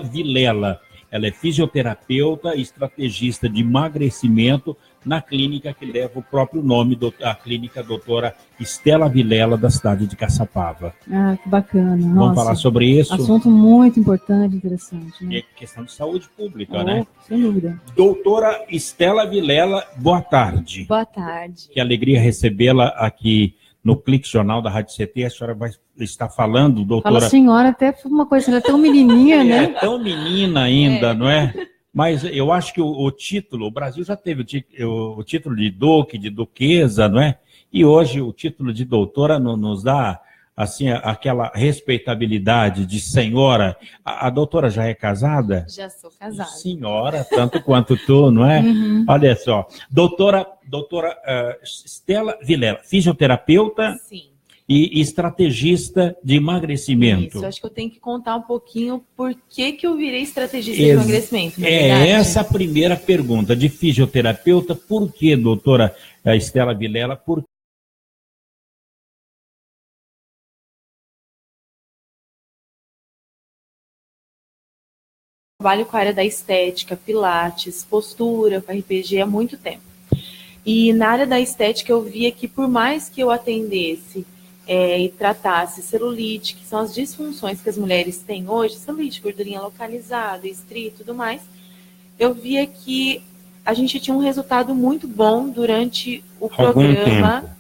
Vilela. Ela é fisioterapeuta e estrategista de emagrecimento na clínica que leva o próprio nome, a clínica doutora Estela Vilela, da cidade de Caçapava. Ah, que bacana. Vamos Nossa, falar sobre isso. Assunto muito importante e interessante, né? É questão de saúde pública, né? Sem dúvida. Doutora Estela Vilela, boa tarde. Boa tarde. Que alegria recebê-la aqui no Clique Jornal da Rádio CT. A senhora vai estar falando, doutora... Fala senhora, até uma coisa, ela é tão menininha, né? É tão menina ainda, não é? Mas eu acho que o título, o Brasil já teve o título de duque, de duquesa, não é? E hoje o título de doutora nos dá, assim, aquela respeitabilidade de senhora. A doutora já é casada? Já sou casada. Senhora, tanto quanto tu, não é? Uhum. Olha só. Doutora Estela Vilela, fisioterapeuta. Sim. E estrategista de emagrecimento. Isso, acho que eu tenho que contar um pouquinho por que eu virei estrategista de emagrecimento. Essa a primeira pergunta. De fisioterapeuta, por que, doutora Estela Vilela, por trabalho com a área da estética, pilates, postura, com RPG há muito tempo. E na área da estética eu via que por mais que eu atendesse e tratasse celulite, que são as disfunções que as mulheres têm hoje, celulite, gordurinha localizada, estria e tudo mais, eu via que a gente tinha um resultado muito bom durante o programa,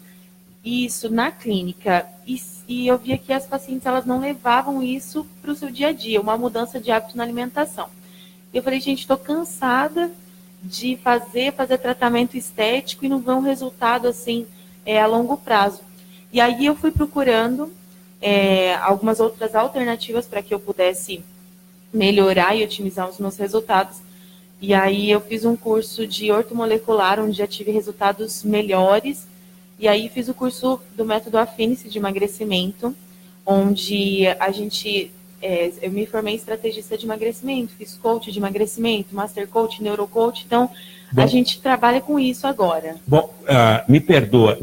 isso, na clínica. E eu via que as pacientes, elas não levavam isso para o seu dia a dia, uma mudança de hábito na alimentação. Eu falei, gente, estou cansada de fazer tratamento estético e não ver um resultado assim a longo prazo. E aí eu fui procurando algumas outras alternativas para que eu pudesse melhorar e otimizar os meus resultados. E aí eu fiz um curso de ortomolecular, onde já tive resultados melhores. E aí fiz o curso do método Affinity de emagrecimento, onde eu me formei em estrategista de emagrecimento, fiz coach de emagrecimento, master coach, neurocoach. Então, a gente trabalha com isso agora. Bom, me perdoa,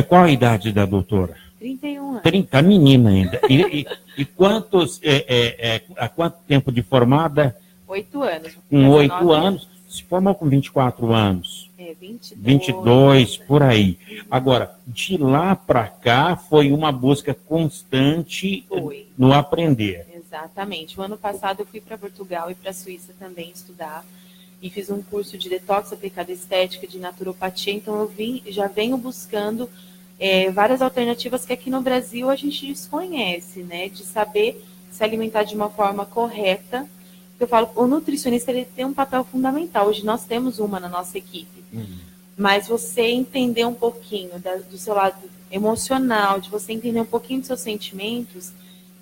qual a idade da doutora? 31 anos. 30, menina ainda. E quantos, há quanto tempo de formada? 8 anos. Com 8 anos, se formou com 24 anos. 22, por aí. Agora, de lá para cá, foi uma busca constante no aprender. Exatamente. O ano passado eu fui para Portugal e para a Suíça também estudar. E fiz um curso de detox aplicada estética, de naturopatia. Então, já venho buscando várias alternativas que aqui no Brasil a gente desconhece, né? De saber se alimentar de uma forma correta. Eu falo, o nutricionista ele tem um papel fundamental. Hoje nós temos uma na nossa equipe. Mas você entender um pouquinho do seu lado emocional, de você entender um pouquinho dos seus sentimentos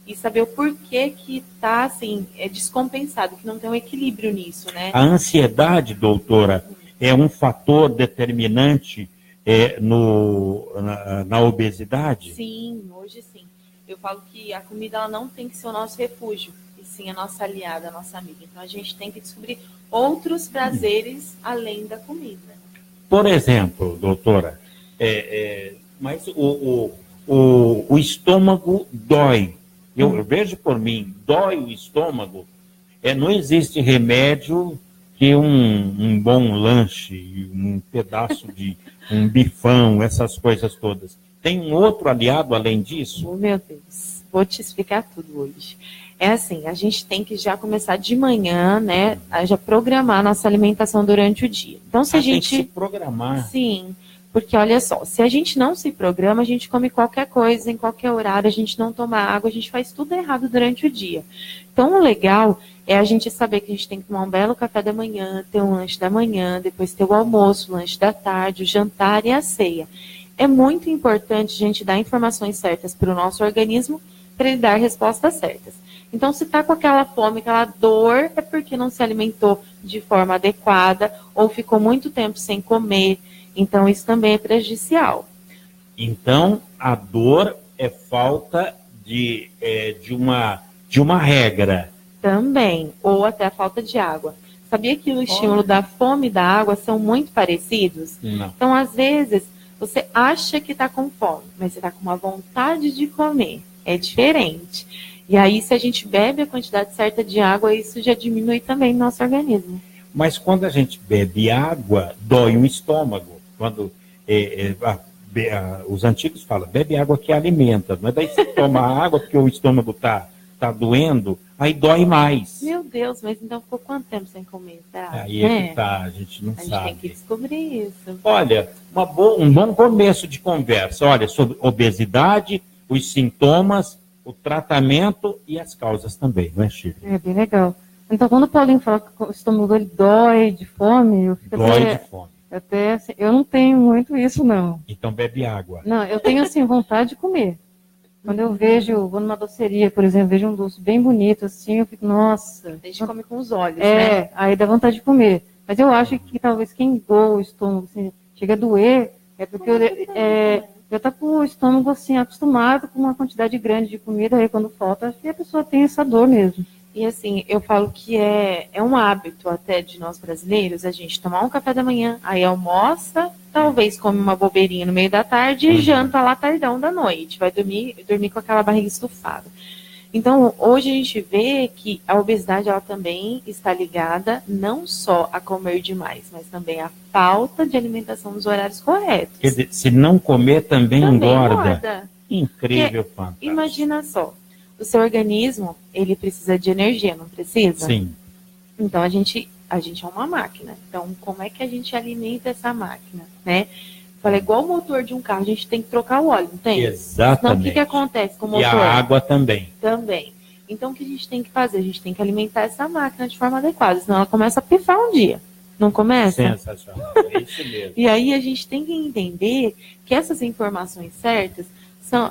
e saber o porquê que está assim, descompensado, que não tem um equilíbrio nisso, né? A ansiedade, doutora, é um fator determinante na obesidade? Sim, hoje sim. Eu falo que a comida ela não tem que ser o nosso refúgio, e sim a nossa aliada, a nossa amiga. Então a gente tem que descobrir outros prazeres além da comida. Por exemplo, doutora, mas o estômago dói. Eu vejo por mim, dói o estômago. Não existe remédio que um bom lanche, um pedaço de um bifão, essas coisas todas. Tem um outro aliado além disso? Oh, meu Deus, vou te explicar tudo hoje. É assim, a gente tem que já começar de manhã, né, a já programar a nossa alimentação durante o dia. Então, se a gente... tem que se programar. Sim, porque olha só, se a gente não se programa, a gente come qualquer coisa, em qualquer horário, a gente não toma água, a gente faz tudo errado durante o dia. Então, o legal é a gente saber que a gente tem que tomar um belo café da manhã, ter um lanche da manhã, depois ter o almoço, o lanche da tarde, o jantar e a ceia. É muito importante a gente dar informações certas para o nosso organismo, para ele dar respostas certas. Então, se está com aquela fome, aquela dor, é porque não se alimentou de forma adequada ou ficou muito tempo sem comer. Então, isso também é prejudicial. Então, a dor é falta de uma regra. Também, ou até a falta de água. Sabia que o estímulo da fome e da água são muito parecidos? Não. Então, às vezes, você acha que está com fome, mas você está com uma vontade de comer. É diferente. E aí, se a gente bebe a quantidade certa de água, isso já diminui também o nosso organismo. Mas quando a gente bebe água, dói o estômago. Quando os antigos falam, bebe água que alimenta. Mas daí você toma água porque o estômago tá doendo, aí dói mais. Meu Deus, mas então ficou quanto tempo sem comer? Tá? Aí é que tá, a gente não sabe. A gente tem que descobrir isso. Olha, um bom começo de conversa. Olha, sobre obesidade, os sintomas, o tratamento e as causas também, não é, Chico? É bem legal. Então, quando o Paulinho fala que o estômago ele dói de fome, eu fico Dói de fome. Até assim, eu não tenho muito isso, não. Então bebe água. Não, eu tenho, assim, vontade de comer. Quando eu vou numa doceria, por exemplo, vejo um doce bem bonito, assim, eu fico, nossa. A gente come com os olhos, né? Aí dá vontade de comer. Mas eu acho que talvez quem doa o estômago, assim, chega a doer, é porque eu tô com o estômago, assim, acostumado com uma quantidade grande de comida, aí quando falta, acho que a pessoa tem essa dor mesmo. E assim, eu falo que é um hábito até de nós brasileiros, a gente tomar um café da manhã, aí almoça, talvez come uma bobeirinha no meio da tarde e janta lá tardão da noite, vai dormir com aquela barriga estufada. Então, hoje a gente vê que a obesidade ela também está ligada não só a comer demais, mas também a falta de alimentação nos horários corretos. Quer dizer, se não comer também engorda. Incrível, fantástico. Imagina só. O seu organismo, ele precisa de energia, não precisa? Sim. Então, a gente é uma máquina. Então, como é que a gente alimenta essa máquina, né? Fala, igual o motor de um carro, a gente tem que trocar o óleo, não tem? Exatamente. Então, o que acontece com o motor? E a água também. Também. Então, o que a gente tem que fazer? A gente tem que alimentar essa máquina de forma adequada, senão ela começa a pifar um dia. Não começa? Sensacional, é isso mesmo. E aí, a gente tem que entender que essas informações certas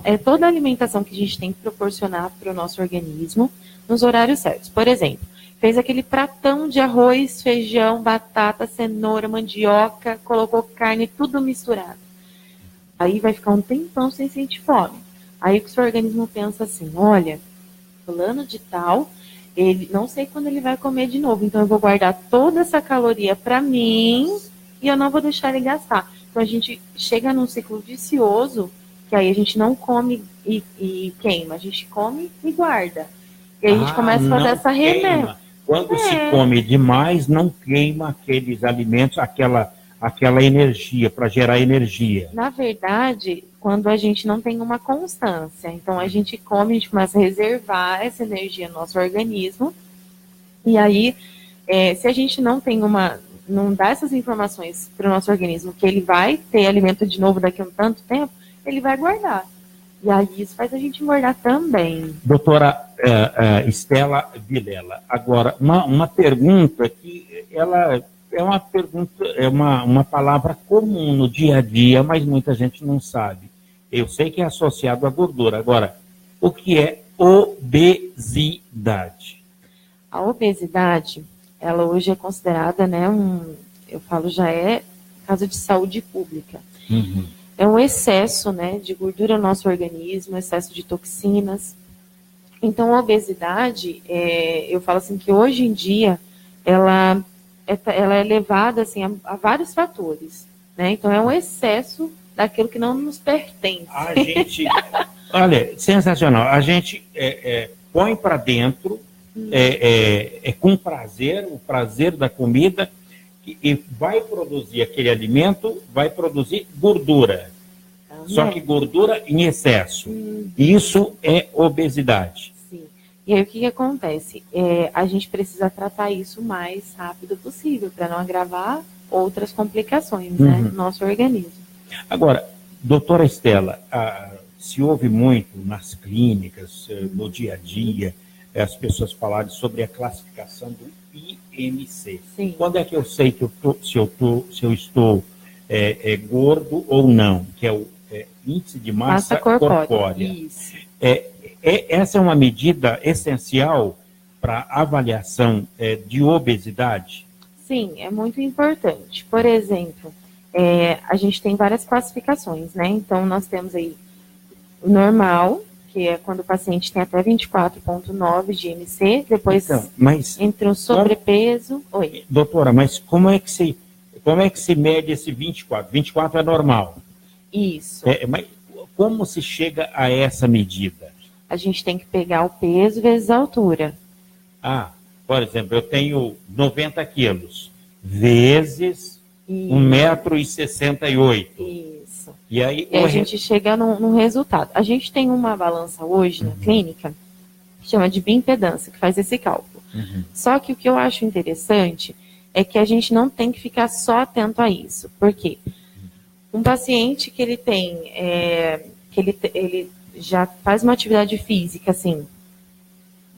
é toda a alimentação que a gente tem que proporcionar para o nosso organismo nos horários certos. Por exemplo, fez aquele pratão de arroz, feijão, batata, cenoura, mandioca, colocou carne, tudo misturado. Aí vai ficar um tempão sem sentir fome. Aí o seu organismo pensa assim, olha, fulano de tal, ele não sei quando ele vai comer de novo, então eu vou guardar toda essa caloria para mim e eu não vou deixar ele gastar. Então a gente chega num ciclo vicioso, que aí a gente não come e queima, a gente come e guarda. E aí a gente começa a fazer essa remessa. Quando se come demais, não queima aqueles alimentos, aquela energia, para gerar energia. Na verdade, quando a gente não tem uma constância, então a gente come, a gente começa a reservar essa energia no nosso organismo, e aí, se a gente não dá essas informações para o nosso organismo, que ele vai ter alimento de novo daqui a um tanto tempo, ele vai guardar. E aí isso faz a gente engordar também. Doutora Estela Vilela, agora, uma pergunta que ela é uma pergunta, uma palavra comum no dia a dia, mas muita gente não sabe. Eu sei que é associado à gordura. Agora, o que é obesidade? A obesidade, ela hoje é considerada, né, eu falo, já é caso de saúde pública. Uhum. É um excesso, né, de gordura no nosso organismo, excesso de toxinas. Então, a obesidade, eu falo assim que hoje em dia, ela é levada assim, a vários fatores, né? Então, é um excesso daquilo que não nos pertence. A gente, olha, sensacional. A gente põe para dentro, com prazer, o prazer da comida, e vai produzir aquele alimento, vai produzir gordura. Só que gordura em excesso. Isso é obesidade. Sim. E aí o que acontece? A gente precisa tratar isso o mais rápido possível, para não agravar outras complicações, né, no nosso organismo. Agora, doutora Estela, se ouve muito nas clínicas, no dia a dia, as pessoas falarem sobre a classificação do IMC. Sim. Quando é que eu sei que se eu estou gordo ou não? Que é o índice de massa corpórea. Isso. Essa é uma medida essencial para avaliação de obesidade? Sim, é muito importante. Por exemplo, a gente tem várias classificações, né? Então, nós temos aí o normal, que é quando o paciente tem até 24,9 de IMC, depois entre o sobrepeso... Oi. Doutora, mas como é que se mede esse 24? 24 é normal. Isso. Mas como se chega a essa medida? a gente tem que pegar o peso vezes a altura. Por exemplo, eu tenho 90 quilos, vezes 1,68 m. Isso. E aí a gente chega num resultado. A gente tem uma balança hoje na clínica, que chama de bioimpedância, que faz esse cálculo. Só que o que eu acho interessante é que a gente não tem que ficar só atento a isso. Por quê? Um paciente que ele tem, ele já faz uma atividade física, assim,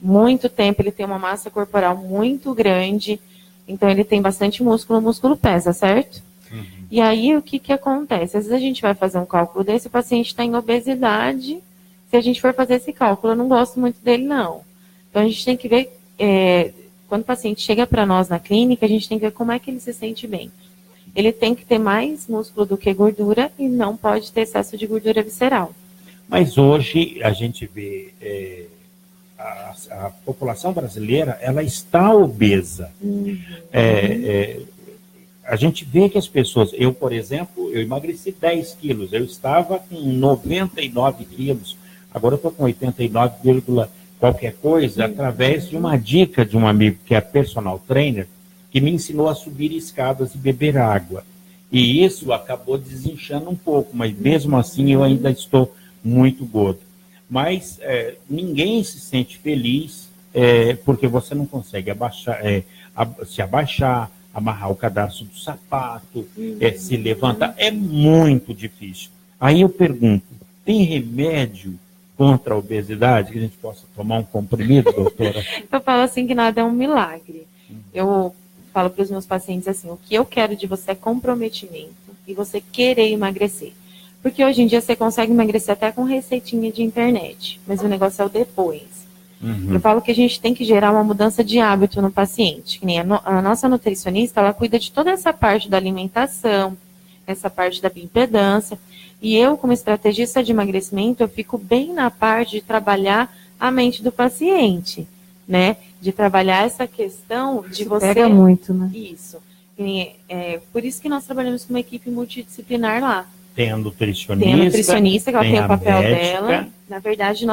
muito tempo, ele tem uma massa corporal muito grande, então ele tem bastante músculo, o músculo pesa, certo? E aí, o que acontece? Às vezes a gente vai fazer um cálculo desse, o paciente está em obesidade, se a gente for fazer esse cálculo, eu não gosto muito dele, não. Então, a gente tem que ver, quando o paciente chega para nós na clínica, a gente tem que ver como é que ele se sente bem. Ele tem que ter mais músculo do que gordura e não pode ter excesso de gordura visceral. Mas hoje a gente vê a população brasileira, ela está obesa. A gente vê que as pessoas, eu, por exemplo, eu emagreci 10 quilos, eu estava com 99 quilos, agora eu estou com 89, qualquer coisa, através de uma dica de um amigo que é personal trainer, que me ensinou a subir escadas e beber água. E isso acabou desinchando um pouco, mas mesmo assim eu ainda estou muito gordo. Mas ninguém se sente feliz porque você não consegue se abaixar, amarrar o cadarço do sapato, se levantar. É muito difícil. Aí eu pergunto, tem remédio contra a obesidade que a gente possa tomar um comprimido, doutora? Eu falo assim que nada é um milagre. Eu falo para os meus pacientes assim, o que eu quero de você é comprometimento e você querer emagrecer. Porque hoje em dia você consegue emagrecer até com receitinha de internet, mas o negócio é o depois. Eu falo que a gente tem que gerar uma mudança de hábito no paciente. Que nem a nossa nutricionista, ela cuida de toda essa parte da alimentação, essa parte da bioimpedância. E eu, como estrategista de emagrecimento, eu fico bem na parte de trabalhar a mente do paciente, né? De trabalhar essa questão de você... Pega muito, né? Isso. Por isso que nós trabalhamos com uma equipe multidisciplinar lá. Tem a nutricionista, que ela tem o papel médica. dela. Na verdade,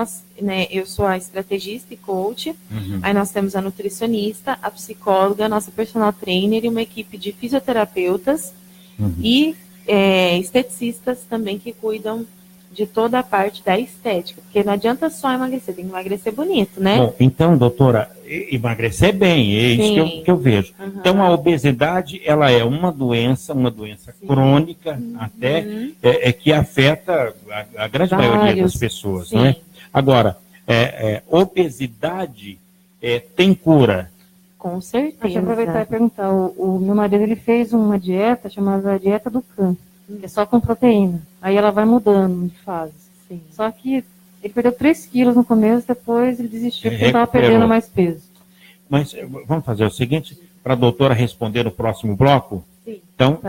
eu sou a estrategista e coach. Aí nós temos a nutricionista, a psicóloga, a nossa personal trainer e uma equipe de fisioterapeutas e esteticistas também que cuidam de toda a parte da estética. Porque não adianta só emagrecer, tem que emagrecer bonito, né? Bom, então, doutora, emagrecer bem, é isso que eu vejo. Então, a obesidade, ela é uma doença crônica, até, que afeta a grande maioria das pessoas, não é? Agora, obesidade tem cura? Com certeza. Deixa eu aproveitar e perguntar, o meu marido, ele fez uma dieta chamada dieta do Khan, que é só com proteína. Aí ela vai mudando de fase. Sim. Só que ele perdeu 3 quilos no começo, depois ele desistiu porque estava perdendo mais peso. Mas vamos fazer o seguinte, para a doutora responder no próximo bloco? Sim. Então,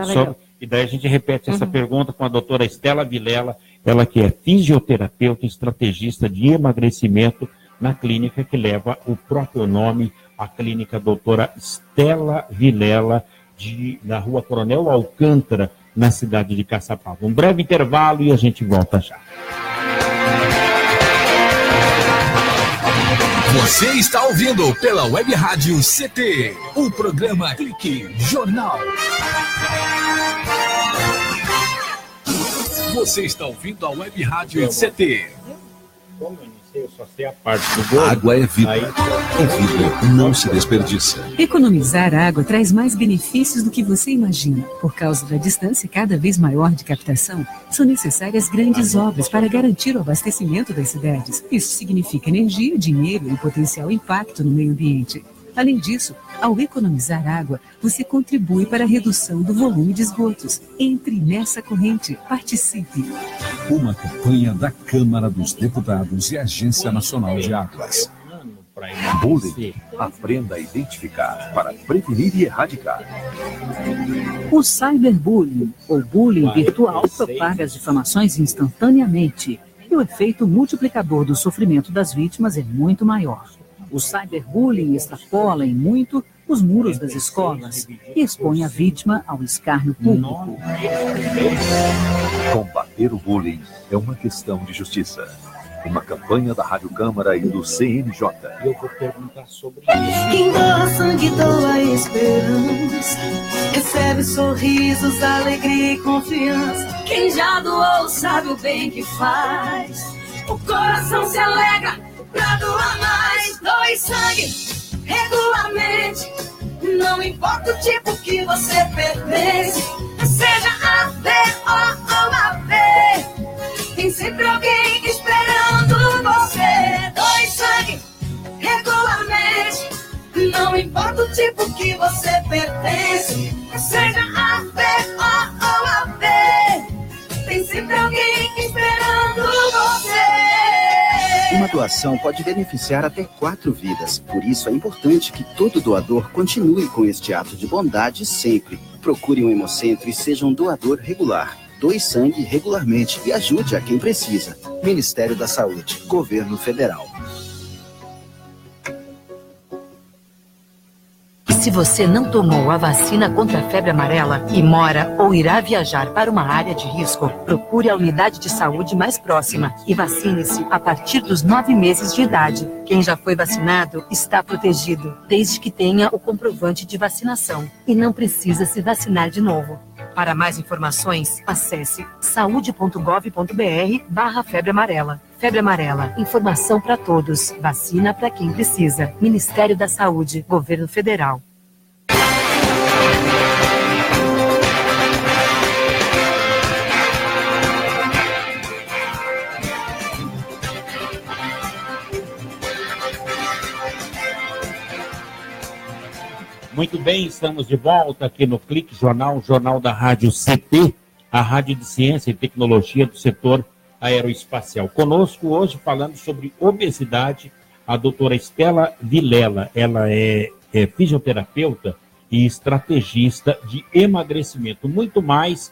e daí a gente repete essa pergunta com a doutora Estela Vilela, ela que é fisioterapeuta e estrategista de emagrecimento na clínica que leva o próprio nome, a clínica doutora Estela Vilela, na rua Coronel Alcântara, na cidade de Caçapava. Um breve intervalo e a gente volta já. Você está ouvindo pela Web Rádio CT, o programa Clique Jornal. Você está ouvindo a Web Rádio CT. Como eu não sei, eu só sei a parte do gol. Água é vida. E vida não se desperdiça. Economizar água traz mais benefícios do que você imagina. Por causa da distância cada vez maior de captação, são necessárias grandes obras para garantir o abastecimento das cidades. Isso significa energia, dinheiro e potencial impacto no meio ambiente. Além disso, ao economizar água, você contribui para a redução do volume de esgotos. Entre nessa corrente. Participe. Uma campanha da Câmara dos Deputados e Agência Nacional de Águas. Bullying. Aprenda a identificar para prevenir e erradicar. O cyberbullying, ou bullying virtual, propaga as difamações instantaneamente. E o efeito multiplicador do sofrimento das vítimas é muito maior. O cyberbullying extrapola em muito os muros das escolas e expõe a vítima ao escárnio público. Combater o bullying é uma questão de justiça. Uma campanha da Rádio Câmara e do CNJ. Eu vou perguntar sobre isso. Quem doa sangue, doa esperança. Recebe sorrisos, alegria e confiança. Quem já doou sabe o bem que faz. O coração se alegra pra doar mais. Doe sangue regularmente. Não importa o tipo que você pertence. Seja A, B ou AB. Tem sempre alguém esperando você. Doe sangue regularmente. Não importa o tipo que você pertence. Seja A, B ou AB. Tem sempre alguém esperando você. Uma doação pode beneficiar até 4 vidas. Por isso é importante que todo doador continue com este ato de bondade sempre. Procure um hemocentro e seja um doador regular. Doe sangue regularmente e ajude a quem precisa. Ministério da Saúde, Governo Federal. Se você não tomou a vacina contra a febre amarela e mora ou irá viajar para uma área de risco, procure a unidade de saúde mais próxima e vacine-se a partir dos 9 meses de idade. Quem já foi vacinado está protegido, desde que tenha o comprovante de vacinação e não precisa se vacinar de novo. Para mais informações, acesse saude.gov.br/febre amarela. Febre amarela, informação para todos, vacina para quem precisa. Ministério da Saúde, Governo Federal. Muito bem, estamos de volta aqui no Clique Jornal, jornal da Rádio CT, a Rádio de Ciência e Tecnologia do setor aeroespacial. Conosco hoje falando sobre obesidade, a doutora Estela Vilela. Ela é fisioterapeuta e estrategista de emagrecimento. Muito mais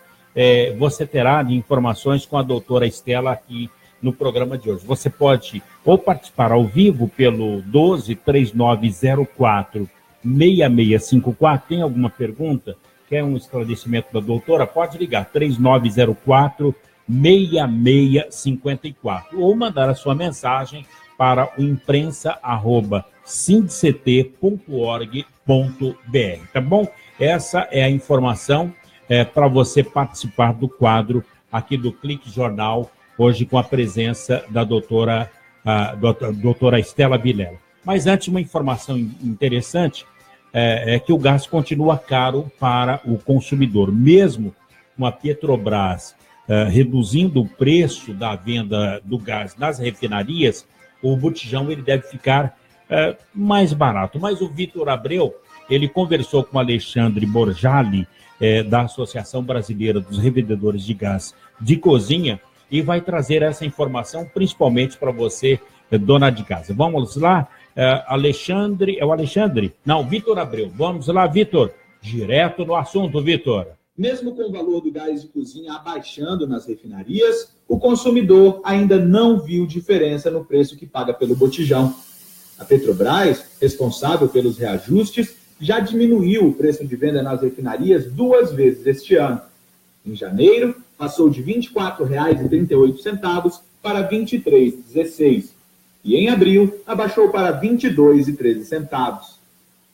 você terá de informações com a doutora Estela aqui no programa de hoje. Você pode ou participar ao vivo pelo 12-3904 6654, tem alguma pergunta? Quer um esclarecimento da doutora? Pode ligar, 3904-6654, ou mandar a sua mensagem para o imprensa@sindct.org.br, tá bom? Essa é a informação para você participar do quadro aqui do Clique Jornal, hoje com a presença da doutora Estela Vilela. Mas antes, uma informação interessante, é que o gás continua caro para o consumidor. Mesmo com a Petrobras reduzindo o preço da venda do gás nas refinarias, o botijão ele deve ficar mais barato. Mas o Vitor Abreu, ele conversou com o Alexandre Borjali, da Associação Brasileira dos Revendedores de Gás de Cozinha, e vai trazer essa informação principalmente para você, dona de casa. Vamos lá? Alexandre, é o Alexandre? Não, Vitor Abreu. Vamos lá, Vitor. Direto no assunto, Vitor. Mesmo com o valor do gás de cozinha abaixando nas refinarias, o consumidor ainda não viu diferença no preço que paga pelo botijão. A Petrobras, responsável pelos reajustes, já diminuiu o preço de venda nas refinarias 2 vezes este ano. Em janeiro, passou de R$ 24,38 para R$ 23,16. E em abril, abaixou para R$ 22,13.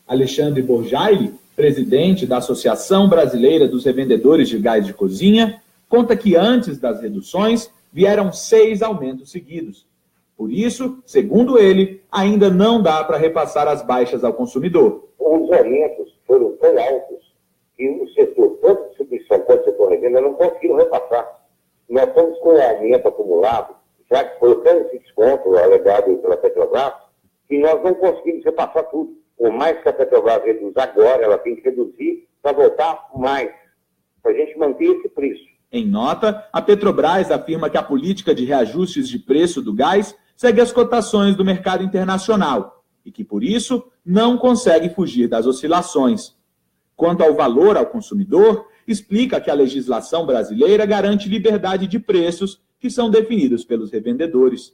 Alexandre Borjali, presidente da Associação Brasileira dos Revendedores de Gás de Cozinha, conta que antes das reduções, vieram 6 aumentos seguidos. Por isso, segundo ele, ainda não dá para repassar as baixas ao consumidor. Os aumentos foram tão altos que o setor, tanto a distribuição quanto o setor revenda, não conseguiram repassar. Nós estamos com um aumento acumulado, já que foi até esse desconto alegado pela Petrobras, e nós não conseguimos repassar tudo. Por mais que a Petrobras reduza agora, ela tem que reduzir para voltar mais, para a gente manter esse preço. Em nota, a Petrobras afirma que a política de reajustes de preço do gás segue as cotações do mercado internacional e que, por isso, não consegue fugir das oscilações. Quanto ao valor ao consumidor, explica que a legislação brasileira garante liberdade de preços que são definidos pelos revendedores.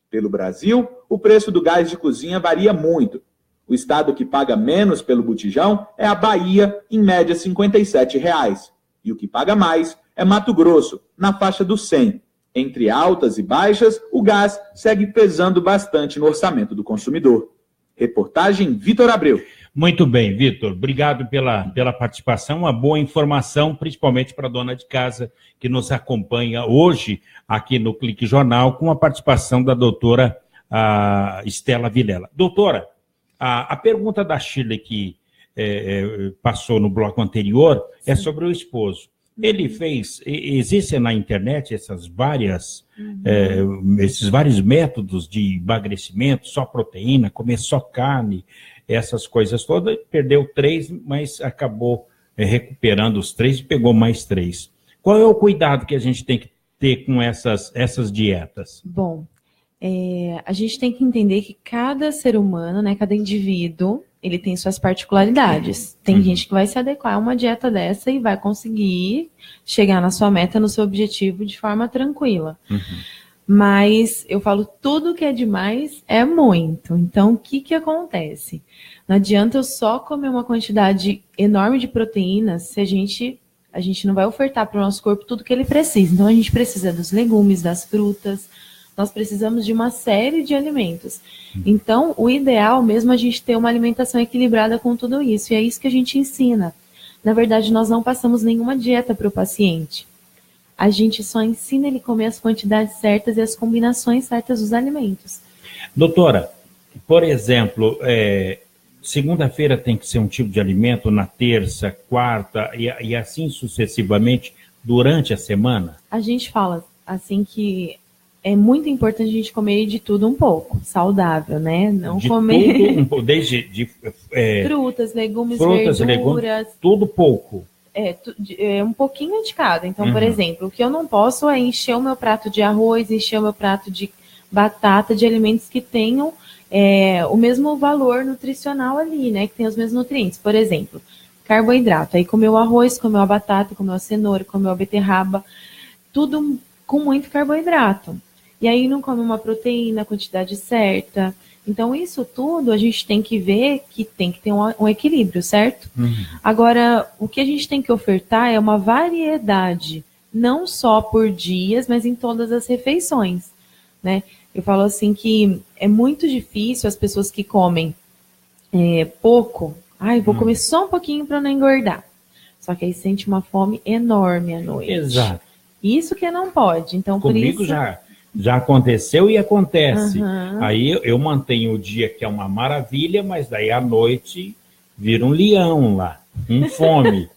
Pelo Brasil, o preço do gás de cozinha varia muito. O estado que paga menos pelo botijão é a Bahia, em média R$ 57,00. E o que paga mais é Mato Grosso, na faixa dos R$ 100. Entre altas e baixas, o gás segue pesando bastante no orçamento do consumidor. Reportagem Vitor Abreu. Muito bem, Vitor. Obrigado pela participação. Uma boa informação, principalmente para a dona de casa que nos acompanha hoje aqui no Clique Jornal, com a participação da doutora Estela Vilela. Doutora, a pergunta da Shirley que passou no bloco anterior é sobre o esposo. Ele fez, existem na internet esses vários métodos de emagrecimento, só proteína, comer só carne, essas coisas todas. Perdeu 3, mas acabou recuperando os 3 e pegou mais 3. Qual é o cuidado que a gente tem que ter com essas dietas? Bom, a gente tem que entender que cada ser humano, né, cada indivíduo, ele tem suas particularidades. Tem gente que vai se adequar a uma dieta dessa e vai conseguir chegar na sua meta, no seu objetivo de forma tranquila. Mas eu falo, tudo que é demais é muito. Então, o que acontece? Não adianta eu só comer uma quantidade enorme de proteínas se a gente não vai ofertar para o nosso corpo tudo que ele precisa. Então, a gente precisa dos legumes, das frutas. Nós precisamos de uma série de alimentos. Então, o ideal mesmo é a gente ter uma alimentação equilibrada com tudo isso. E é isso que a gente ensina. Na verdade, nós não passamos nenhuma dieta para o paciente. A gente só ensina ele a comer as quantidades certas e as combinações certas dos alimentos. Doutora, por exemplo, segunda-feira tem que ser um tipo de alimento, na terça, quarta e assim sucessivamente durante a semana? A gente fala assim que é muito importante a gente comer de tudo um pouco, saudável, né? Não de comer... Tudo, desde frutas, legumes, verduras... Tudo pouco. Um pouquinho de cada. Então, por exemplo, o que eu não posso é encher o meu prato de arroz, encher o meu prato de batata, de alimentos que tenham o mesmo valor nutricional ali, né? Que tem os mesmos nutrientes. Por exemplo, carboidrato. Aí comeu o arroz, comeu a batata, comeu a cenoura, comeu a beterraba. Tudo com muito carboidrato. E aí não come uma proteína, a quantidade certa. Então, isso tudo a gente tem que ver que tem que ter um equilíbrio, certo? Agora, o que a gente tem que ofertar é uma variedade, não só por dias, mas em todas as refeições, né? Eu falo assim que é muito difícil as pessoas que comem pouco, vou comer só um pouquinho para não engordar. Só que aí sente uma fome enorme à noite. Exato. Isso que não pode. Então, comigo por isso... já aconteceu e acontece. Aí eu mantenho o dia que é uma maravilha, mas daí à noite vira um leão lá, com fome.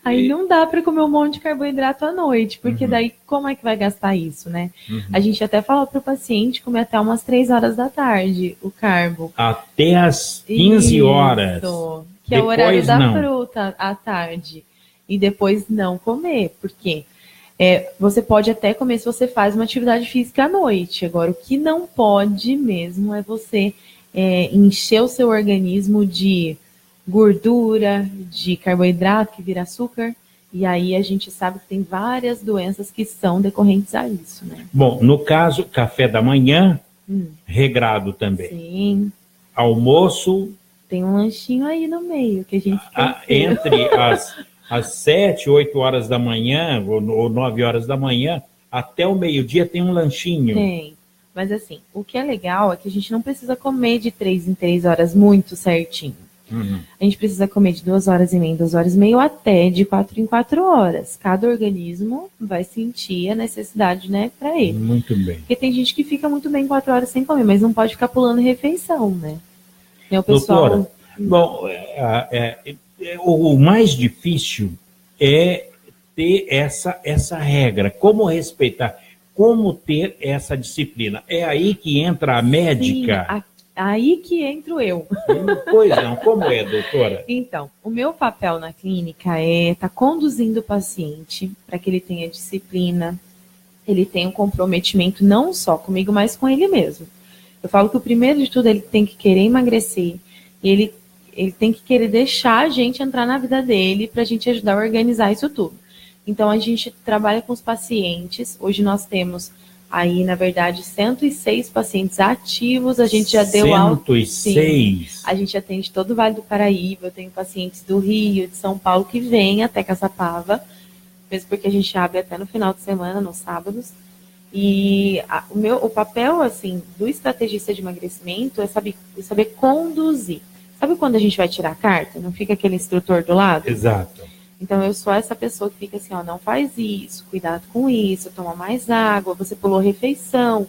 Aí não dá para comer um monte de carboidrato à noite, porque daí como é que vai gastar isso, né? A gente até fala para o paciente comer até umas 3 horas da tarde o carbo. Até às 15 horas. Que é o horário da fruta à tarde. E depois não comer, porque... você pode até comer se você faz uma atividade física à noite. Agora, o que não pode mesmo é você encher o seu organismo de gordura, de carboidrato, que vira açúcar. E aí a gente sabe que tem várias doenças que são decorrentes a isso, né? Bom, no caso, café da manhã, regrado também. Sim. Almoço... Tem um lanchinho aí no meio que a gente entre às 7, 8 horas da manhã, ou 9 horas da manhã, até o meio-dia tem um lanchinho. Tem. Mas assim, o que é legal é que a gente não precisa comer de 3 em 3 horas muito certinho. A gente precisa comer de 2 horas e meia, 2 horas e meia, ou até de 4 em 4 horas. Cada organismo vai sentir a necessidade, né, para ele. Muito bem. Porque tem gente que fica muito bem 4 horas sem comer, mas não pode ficar pulando refeição, né? E o pessoal... Doutora, bom, o mais difícil é ter essa regra. Como respeitar, como ter essa disciplina. É aí que entra a médica. Sim, aí que entro eu. Pois não, como é, doutora? Então, o meu papel na clínica é estar conduzindo o paciente para que ele tenha disciplina, ele tenha um comprometimento não só comigo, mas com ele mesmo. Eu falo que o primeiro de tudo, ele tem que querer emagrecer, e ele tem que querer deixar a gente entrar na vida dele para a gente ajudar a organizar isso tudo. Então, a gente trabalha com os pacientes. Hoje nós temos aí, na verdade, 106 pacientes ativos. A gente já deu alta. 106? A gente atende todo o Vale do Paraíba. Eu tenho pacientes do Rio, de São Paulo, que vêm até Caçapava, mesmo porque a gente abre até no final de semana, nos sábados. E o papel, assim, do estrategista de emagrecimento é saber conduzir. Sabe quando a gente vai tirar a carta? Não fica aquele instrutor do lado? Exato. Então, eu sou essa pessoa que fica assim, ó, não faz isso, cuidado com isso, toma mais água, você pulou refeição.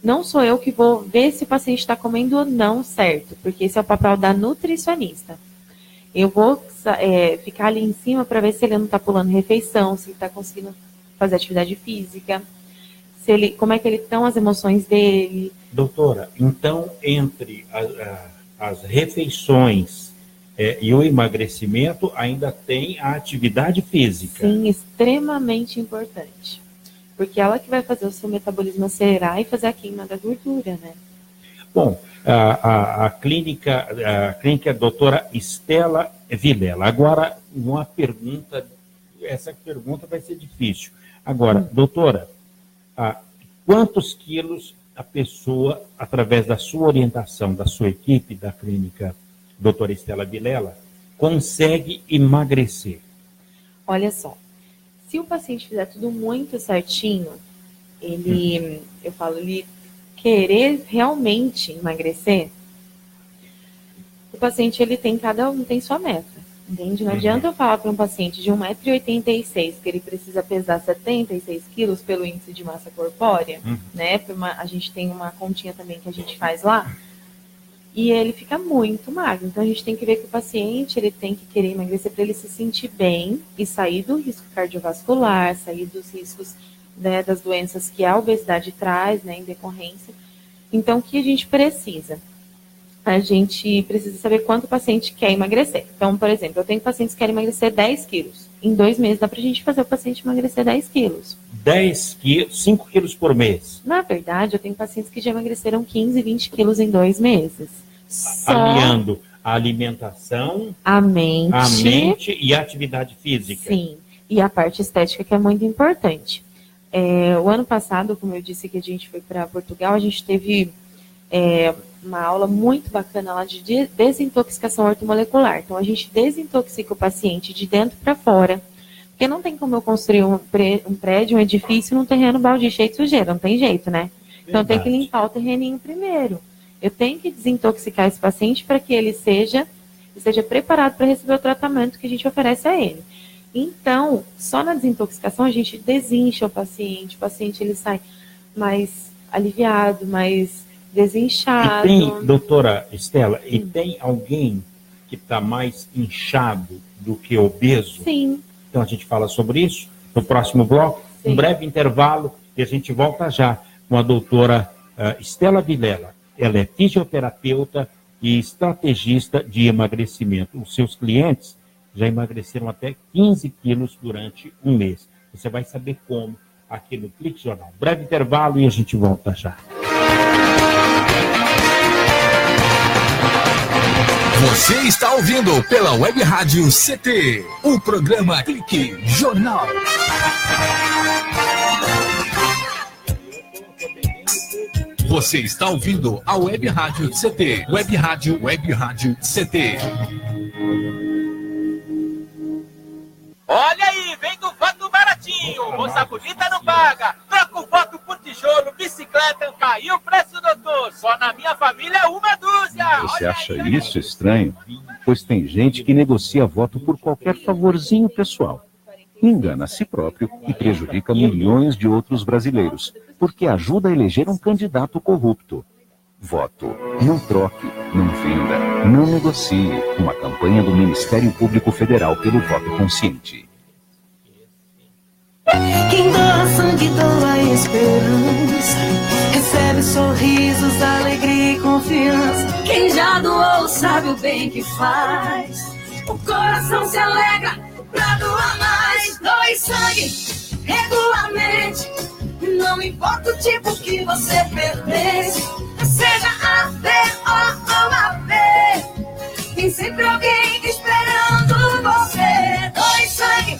Não sou eu que vou ver se o paciente está comendo ou não certo, porque esse é o papel da nutricionista. Eu vou ficar ali em cima para ver se ele não está pulando refeição, se ele está conseguindo fazer atividade física, como é que estão as emoções dele. Doutora, então, entre as refeições e o emagrecimento, ainda tem a atividade física. Sim, extremamente importante. Porque ela que vai fazer o seu metabolismo acelerar e fazer a queima da gordura, né? Bom, a clínica doutora Estela Vilela. Agora, uma pergunta, essa pergunta vai ser difícil. Agora, doutora, quantos quilos a pessoa, através da sua orientação, da sua equipe, da clínica doutora Estela Vilela, consegue emagrecer? Olha só, se o paciente fizer tudo muito certinho, ele querer realmente emagrecer, o paciente, cada um tem sua meta, entende? Não adianta eu falar para um paciente de 1,86 m que ele precisa pesar 76 quilos pelo índice de massa corpórea, né? A gente tem uma continha também que a gente faz lá, e ele fica muito magro. Então, a gente tem que ver que o paciente, ele tem que querer emagrecer para ele se sentir bem e sair do risco cardiovascular, sair dos riscos, né, das doenças que a obesidade traz, né, em decorrência. Então, o que a gente precisa? A gente precisa saber quanto o paciente quer emagrecer. Então, por exemplo, eu tenho pacientes que querem emagrecer 10 quilos. Em 2 meses dá pra gente fazer o paciente emagrecer 10 quilos. 10 quilos, 5 quilos por mês? Na verdade, eu tenho pacientes que já emagreceram 15, 20 quilos em 2 meses. Aliando a alimentação, a mente e a atividade física. Sim, e a parte estética, que é muito importante. O ano passado, como eu disse que a gente foi para Portugal, a gente teve uma aula muito bacana lá de desintoxicação ortomolecular. Então, a gente desintoxica o paciente de dentro para fora, porque não tem como eu construir um prédio, um edifício num terreno baldio cheio de sujeira, não tem jeito, né? Então, tem que limpar o terreninho primeiro. Eu tenho que desintoxicar esse paciente para que ele seja preparado para receber o tratamento que a gente oferece a ele. Então, só na desintoxicação a gente desincha o paciente ele sai mais aliviado, mais desinchado. E tem, doutora Estela, e tem alguém que está mais inchado do que obeso? Sim. Então a gente fala sobre isso no próximo bloco. Sim. Um breve intervalo e a gente volta já com a doutora Estela Vilela. Ela é fisioterapeuta e estrategista de emagrecimento. Os seus clientes já emagreceram até 15 quilos durante um mês. Você vai saber como aqui no Clique Jornal. Breve intervalo e a gente volta já. Você está ouvindo pela Web Rádio CT, o programa Clique Jornal. Você está ouvindo a Web Rádio CT, Web Rádio CT. Olha aí, vem do voto baratinho, moça bonita não paga, troca o voto por tijolo, bicicleta, caiu o preço, doutor, só na minha família uma dúzia. Você acha isso estranho? Pois tem gente que negocia voto por qualquer favorzinho pessoal. Engana a si próprio e prejudica milhões de outros brasileiros, porque ajuda a eleger um candidato corrupto. Voto. Não troque, não venda, não negocie. Uma campanha do Ministério Público Federal pelo voto consciente. Quem doa sangue, doa esperança. Recebe sorrisos, alegria e confiança. Quem já doou sabe o bem que faz. O coração se alegra pra doar mais. Doe sangue regularmente. Não importa o tipo que você pertence. Seja A, B ou AB, tem sempre alguém esperando você. Doe sangue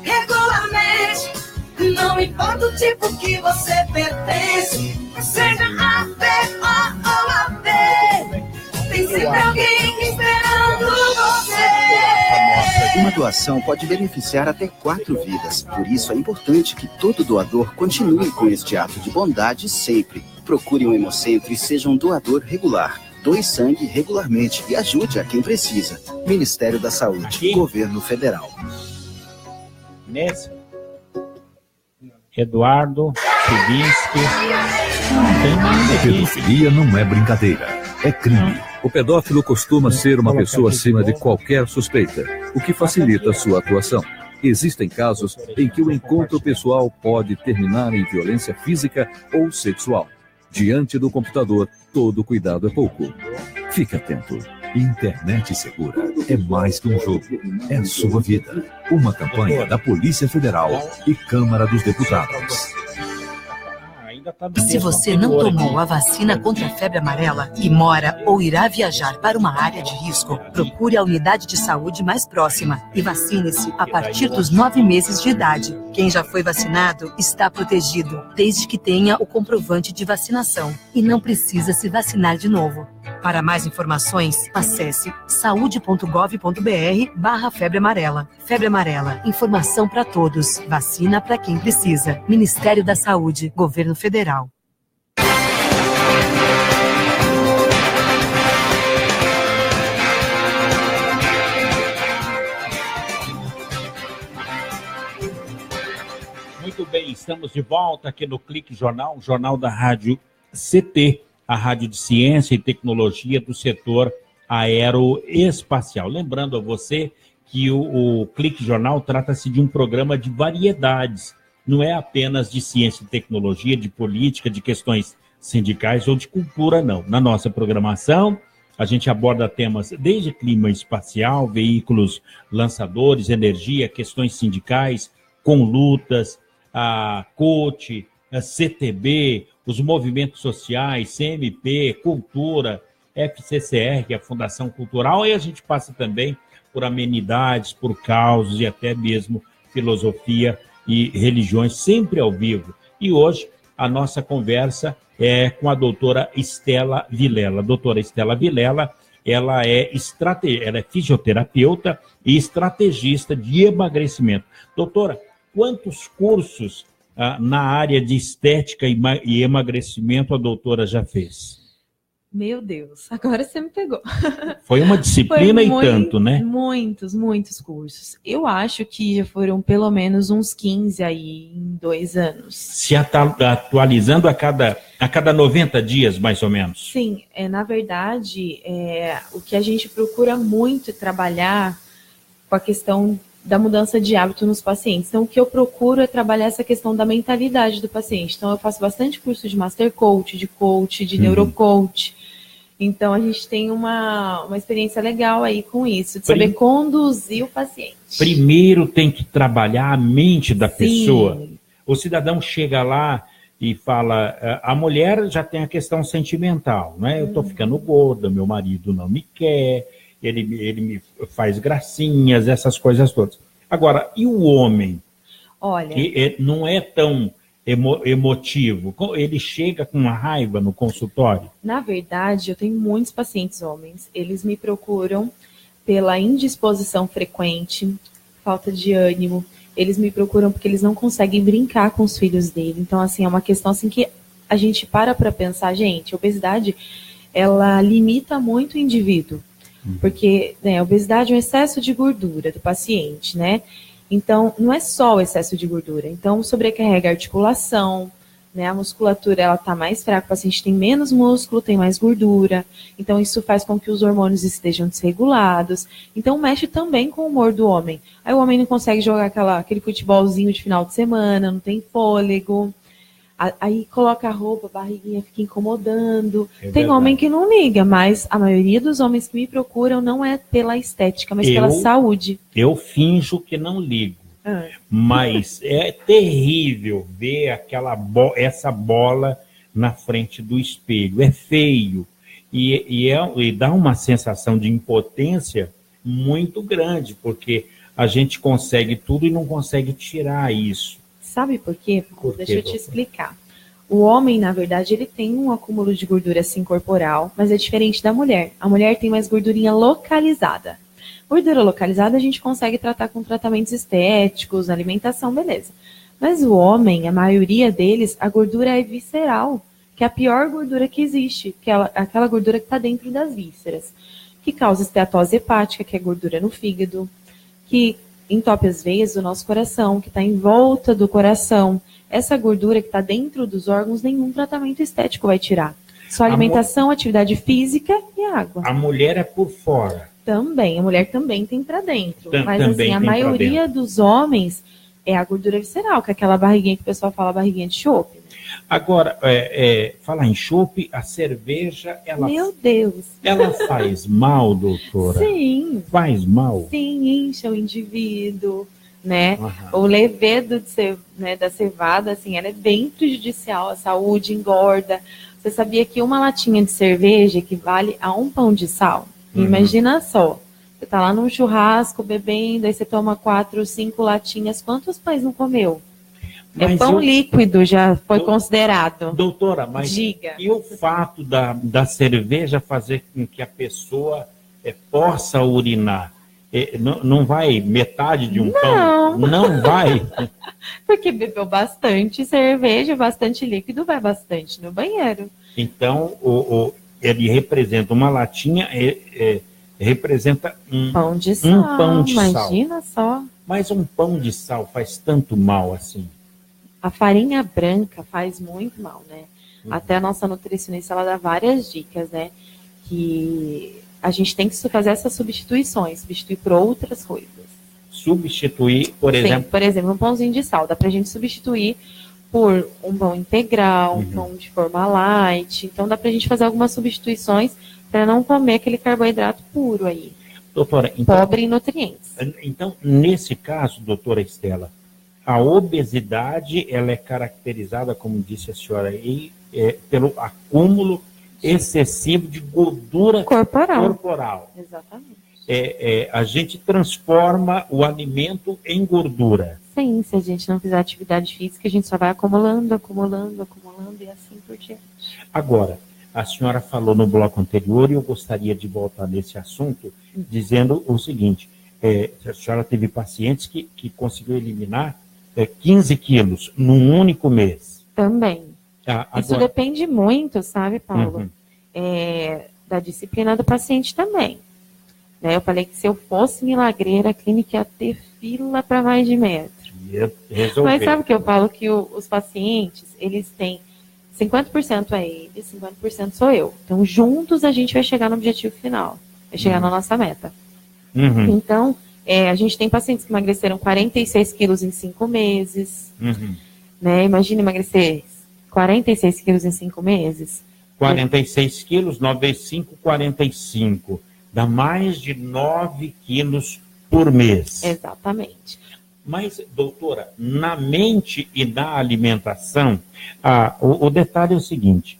regularmente. Não importa o tipo que você pertence. Seja A, B ou AB, tem sempre alguém esperando você. Uma doação pode beneficiar até 4 vidas. Por isso é importante que todo doador continue com este ato de bondade sempre. Procure um hemocentro e seja um doador regular. Doe sangue regularmente e ajude a quem precisa. Ministério da Saúde, Governo Federal. Nesse, Eduardo Chubinski. Pedofilia não é brincadeira, é crime. O pedófilo costuma ser uma pessoa acima de qualquer suspeita, o que facilita sua atuação. Existem casos em que o encontro pessoal pode terminar em violência física ou sexual. Diante do computador, todo cuidado é pouco. Fique atento. Internet segura é mais que um jogo, é a sua vida. Uma campanha da Polícia Federal e Câmara dos Deputados. Se você não tomou a vacina contra a febre amarela e mora ou irá viajar para uma área de risco, procure a unidade de saúde mais próxima e vacine-se a partir dos 9 meses de idade. Quem já foi vacinado está protegido, desde que tenha o comprovante de vacinação e não precisa se vacinar de novo. Para mais informações, acesse saude.gov.br/febre amarela. Febre amarela, informação para todos, vacina para quem precisa. Ministério da Saúde, Governo Federal. Muito bem, estamos de volta aqui no Clique Jornal, jornal da Rádio CT, a Rádio de Ciência e Tecnologia do setor aeroespacial. Lembrando a você que o Clique Jornal trata-se de um programa de variedades, não é apenas de ciência e tecnologia, de política, de questões sindicais ou de cultura, não. Na nossa programação, a gente aborda temas desde clima espacial, veículos lançadores, energia, questões sindicais, com lutas, a COACH, a CTB, os movimentos sociais, CMP, cultura, FCCR, que é a Fundação Cultural, e a gente passa também por amenidades, por causos e até mesmo filosofia e religiões, sempre ao vivo. E hoje a nossa conversa é com a doutora Estela Vilela. A doutora Estela Vilela, ela é fisioterapeuta e estrategista de emagrecimento. Doutora, quantos cursos na área de estética e emagrecimento a doutora já fez? Meu Deus, agora você me pegou. Foi uma disciplina e tanto, né? Muitos cursos. Eu acho que já foram pelo menos uns 15 aí em 2 anos. Se atualizando a cada 90 dias, mais ou menos? Sim, na verdade, o que a gente procura muito é trabalhar com a questão da mudança de hábito nos pacientes. Então, o que eu procuro é trabalhar essa questão da mentalidade do paciente. Então, eu faço bastante curso de Master Coach, de Neurocoach. Então, a gente tem uma experiência legal aí com isso, de saber conduzir o paciente. Primeiro tem que trabalhar a mente da pessoa. O cidadão chega lá e fala, a mulher já tem a questão sentimental, né? Eu estou ficando gorda, meu marido não me quer, ele me faz gracinhas, essas coisas todas. Agora, e o homem? Olha, que não é tão emotivo, ele chega com uma raiva no consultório? Na verdade, eu tenho muitos pacientes homens, eles me procuram pela indisposição frequente, falta de ânimo, eles me procuram porque eles não conseguem brincar com os filhos dele. Então, assim, é uma questão assim que a gente para pensar, gente, a obesidade, ela limita muito o indivíduo, porque a obesidade é um excesso de gordura do paciente, né? Então, não é só o excesso de gordura. Então, sobrecarrega a articulação, né? A musculatura ela está mais fraca, o paciente tem menos músculo, tem mais gordura. Então, isso faz com que os hormônios estejam desregulados. Então, mexe também com o humor do homem. Aí o homem não consegue jogar aquele futebolzinho de final de semana, não tem fôlego. Aí coloca a roupa, a barriguinha fica incomodando. Tem homem que não liga, mas a maioria dos homens que me procuram não é pela estética, mas pela saúde. Eu finjo que não ligo. Mas é terrível ver essa bola na frente do espelho. É feio. E dá uma sensação de impotência muito grande, porque a gente consegue tudo e não consegue tirar isso. Sabe por quê? Deixa eu te explicar. O homem, na verdade, ele tem um acúmulo de gordura assim corporal, mas é diferente da mulher. A mulher tem mais gordurinha localizada. Gordura localizada a gente consegue tratar com tratamentos estéticos, alimentação, beleza. Mas o homem, a maioria deles, a gordura é visceral, que é a pior gordura que existe, que é aquela gordura que está dentro das vísceras, que causa esteatose hepática, que é gordura no fígado, que entope as veias do nosso coração, que está em volta do coração. Essa gordura que está dentro dos órgãos, nenhum tratamento estético vai tirar. Só alimentação, atividade física e água. A mulher é por fora. Também, a mulher também tem para dentro. Mas também assim, a tem pra maioria dentro. dos homens é a gordura visceral, que é aquela barriguinha que o pessoal fala, barriguinha de chope. Agora, falar em chope, a cerveja, Meu Deus! ela faz mal, doutora? Sim. Faz mal? Sim, incha o indivíduo, né? Aham. O levedo da cevada, assim, ela é bem prejudicial à saúde, engorda. Você sabia que uma latinha de cerveja equivale a um pão de sal? Imagina só, você tá lá num churrasco bebendo, aí você toma 4 ou 5 latinhas, quantos pães não comeu? Mas pão líquido já foi considerado. Doutora, mas Diga. e o fato da cerveja fazer com que a pessoa possa urinar? Não vai metade de um pão? Não vai? Porque bebeu bastante cerveja, bastante líquido, vai bastante no banheiro. Então, ele representa uma latinha, representa um pão de sal. Um pão de imagina sal. só. Mas um pão de sal faz tanto mal assim? A farinha branca faz muito mal, né? Até a nossa nutricionista, ela dá várias dicas, né? Que a gente tem que fazer essas substituições, substituir por outras coisas. Substituir, por exemplo? Sim, por exemplo, um pãozinho de sal. Dá pra gente substituir por um pão integral, um pão de forma light. Então dá pra gente fazer algumas substituições para não comer aquele carboidrato puro aí. Doutora, então, pobre em nutrientes. Então, nesse caso, doutora Estela, a obesidade, ela é caracterizada, como disse a senhora aí, pelo acúmulo excessivo de gordura corporal. Exatamente. A gente transforma o alimento em gordura. Sim, se a gente não fizer atividade física, a gente só vai acumulando e assim por diante. Agora, a senhora falou no bloco anterior, e eu gostaria de voltar nesse assunto, dizendo o seguinte, a senhora teve pacientes que conseguiu eliminar 15 quilos num único mês. Também. Agora... Isso depende muito, sabe, Paulo? Da disciplina do paciente também. Né? Eu falei que se eu fosse milagreira, a clínica ia ter fila para mais de metro. Mas sabe o que eu falo? Que os pacientes, eles têm 50% é ele, 50% sou eu. Então, juntos a gente vai chegar no objetivo final. Vai chegar na nossa meta. Então, a gente tem pacientes que emagreceram 46 quilos em 5 meses. Né? Imagina emagrecer 46 quilos em 5 meses. 46 quilos, 9 vezes 5, 45. Dá mais de 9 quilos por mês. Exatamente. Mas, doutora, na mente e na alimentação, o detalhe é o seguinte,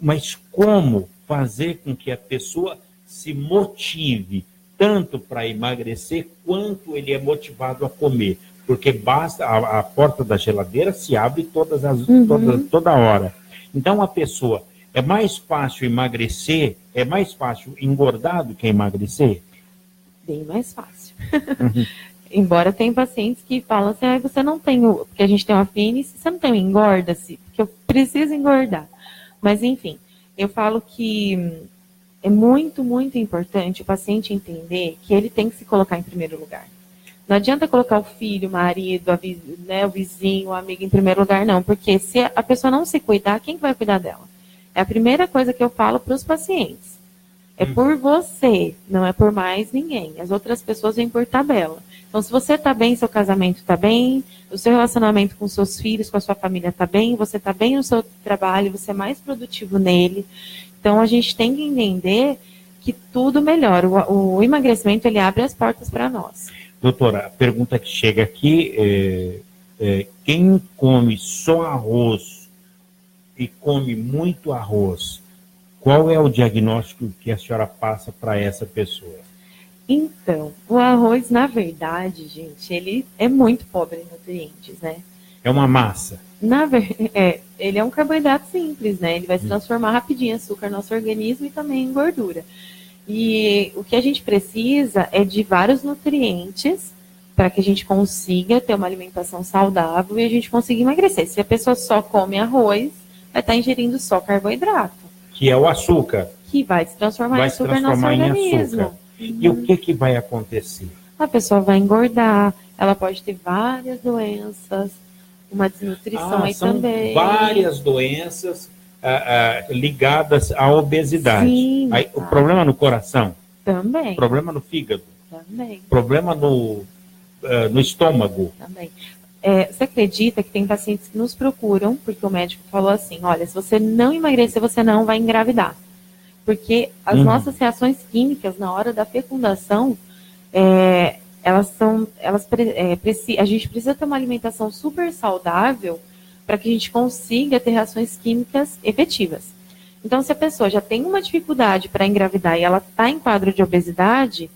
mas como fazer com que a pessoa se motive tanto para emagrecer, quanto ele é motivado a comer? Porque basta, a porta da geladeira se abre toda hora. Então, a pessoa, é mais fácil emagrecer, é mais fácil engordar do que emagrecer? Bem mais fácil. Embora tem pacientes que falam assim, você não tem porque a gente tem uma fitness, você não tem engorda-se, porque eu preciso engordar. Mas, enfim, eu falo que é muito, muito importante o paciente entender que ele tem que se colocar em primeiro lugar. Não adianta colocar o filho, o marido, o vizinho, o amigo em primeiro lugar, não. Porque se a pessoa não se cuidar, quem vai cuidar dela? É a primeira coisa que eu falo para os pacientes. É por você, não é por mais ninguém. As outras pessoas vêm por tabela. Então, se você está bem, seu casamento está bem, o seu relacionamento com seus filhos, com a sua família está bem, você está bem no seu trabalho, você é mais produtivo nele. Então, a gente tem que entender que tudo melhora. O emagrecimento, ele abre as portas para nós. Doutora, a pergunta que chega aqui quem come só arroz e come muito arroz, qual é o diagnóstico que a senhora passa para essa pessoa? Então, o arroz, na verdade, gente, ele é muito pobre em nutrientes, né? É uma massa. Ele é um carboidrato simples, né? Ele vai se transformar rapidinho em açúcar no nosso organismo e também em gordura. E o que a gente precisa é de vários nutrientes para que a gente consiga ter uma alimentação saudável e a gente consiga emagrecer. Se a pessoa só come arroz, vai estar ingerindo só carboidrato. Que é o açúcar. Que vai se transformar em açúcar no nosso organismo. Açúcar. E o que vai acontecer? A pessoa vai engordar, ela pode ter várias doenças, uma desnutrição aí são também. Várias doenças ligadas à obesidade. Sim, aí, o problema no coração. Também. Problema no fígado. Também. Problema no estômago. Também. Você acredita que tem pacientes que nos procuram, porque o médico falou assim, olha, se você não emagrecer, você não vai engravidar. Porque as nossas reações químicas na hora da fecundação, a gente precisa ter uma alimentação super saudável para que a gente consiga ter reações químicas efetivas. Então, se a pessoa já tem uma dificuldade para engravidar e ela está em quadro de obesidade,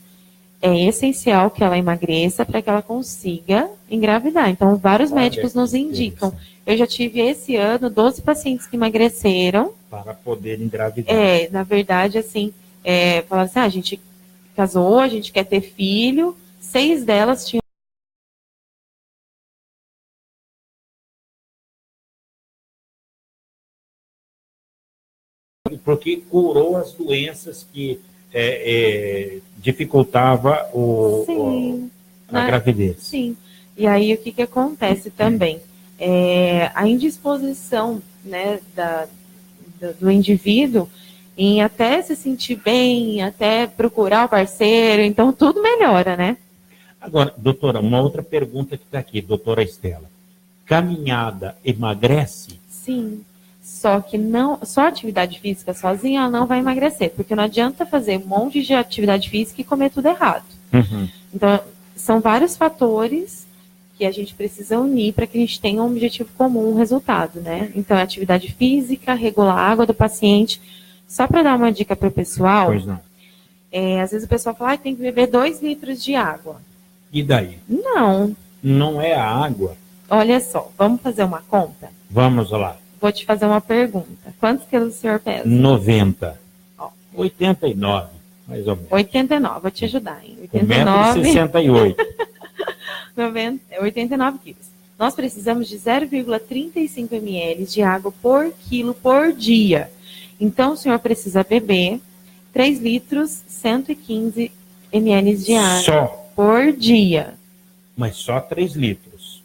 é essencial que ela emagreça para que ela consiga engravidar. Então, vários médicos nos indicam. Eu já tive esse ano 12 pacientes que emagreceram. Para poder engravidar. Na verdade, assim, falaram assim, a gente casou, a gente quer ter filho, 6 delas tinham porque curou as doenças que dificultava a gravidez. Sim. E aí, o que acontece também? A indisposição, né, do indivíduo em até se sentir bem, até procurar o parceiro, então tudo melhora, né? Agora, doutora, uma outra pergunta que está aqui, doutora Estela. Caminhada emagrece? Sim. Só que só atividade física sozinha ela não vai emagrecer, porque não adianta fazer um monte de atividade física e comer tudo errado. Então, são vários fatores que a gente precisa unir para que a gente tenha um objetivo comum, um resultado, né? Então, é atividade física, regular a água do paciente. Só para dar uma dica para o pessoal, pois não. Às vezes o pessoal fala, tem que beber 2 litros de água. E daí? Não. Não é a água. Olha só, vamos fazer uma conta? Vamos lá. Vou te fazer uma pergunta. Quantos quilos o senhor pesa? 90. 89, mais ou menos. 89, vou te ajudar, hein? 89. 1,68 m. 89 quilos. Nós precisamos de 0,35 ml de água por quilo por dia. Então, o senhor precisa beber 3 litros, 115 ml de água só por dia. Mas só 3 litros.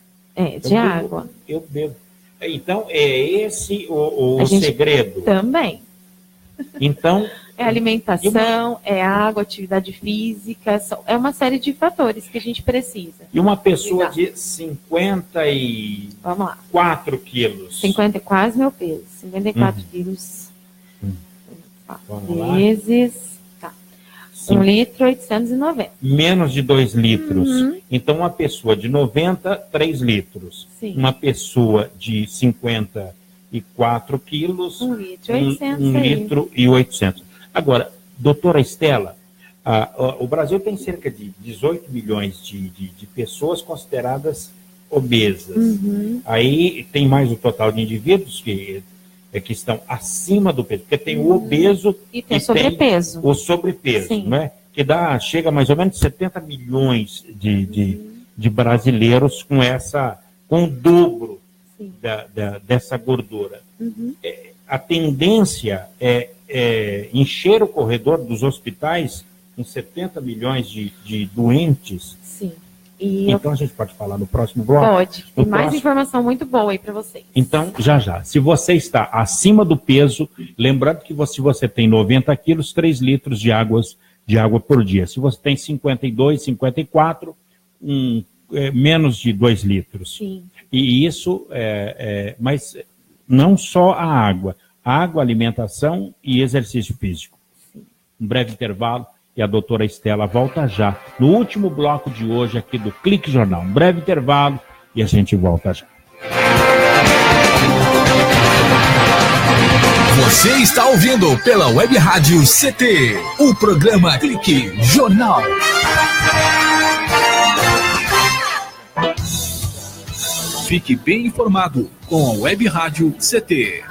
De água. Eu bebo. Então, é esse o segredo? Também. Então... É alimentação, é água, atividade física, é uma série de fatores que a gente precisa. E uma pessoa de 54 quilos? 50 é quase meu peso. 54 quilos. Vezes... Tá. 1 litro, 890. Menos de 2 litros. Então, uma pessoa de 90, 3 litros. Sim. Uma pessoa de 54 quilos, 1 litro, 800. 1 litro e 800. Agora, doutora Estela, o Brasil tem cerca de 18 milhões de pessoas consideradas obesas. Aí tem mais o total de indivíduos que estão acima do peso, porque tem o obeso e tem o sobrepeso. O sobrepeso, né? Que chega a mais ou menos 70 milhões de brasileiros com o dobro dessa gordura. A tendência é encher o corredor dos hospitais com 70 milhões de doentes. Sim. Então a gente pode falar no próximo bloco? Pode. Tem mais informação muito boa aí para vocês. Então, já. Se você está acima do peso, lembrando que se você tem 90 quilos, 3 litros de água por dia. Se você tem 52, 54, menos de 2 litros. Sim. E isso, mas não só a água, alimentação e exercício físico. Sim. Um breve intervalo e a doutora Estela volta já no último bloco de hoje aqui do Clique Jornal. Um breve intervalo e a gente volta já. Você está ouvindo pela Web Rádio CT, o programa Clique Jornal. Fique bem informado com a Web Rádio CT.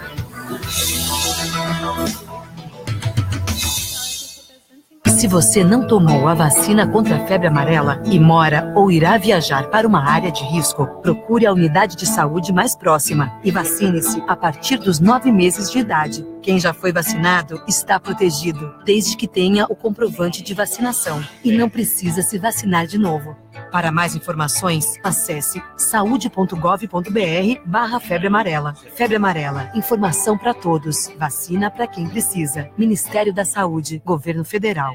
Se você não tomou a vacina contra a febre amarela e mora ou irá viajar para uma área de risco, procure a unidade de saúde mais próxima e vacine-se a partir dos 9 meses de idade. Quem já foi vacinado está protegido, desde que tenha o comprovante de vacinação e não precisa se vacinar de novo. Para mais informações, acesse saude.gov.br/febre amarela. Febre amarela, informação para todos, vacina para quem precisa. Ministério da Saúde, Governo Federal.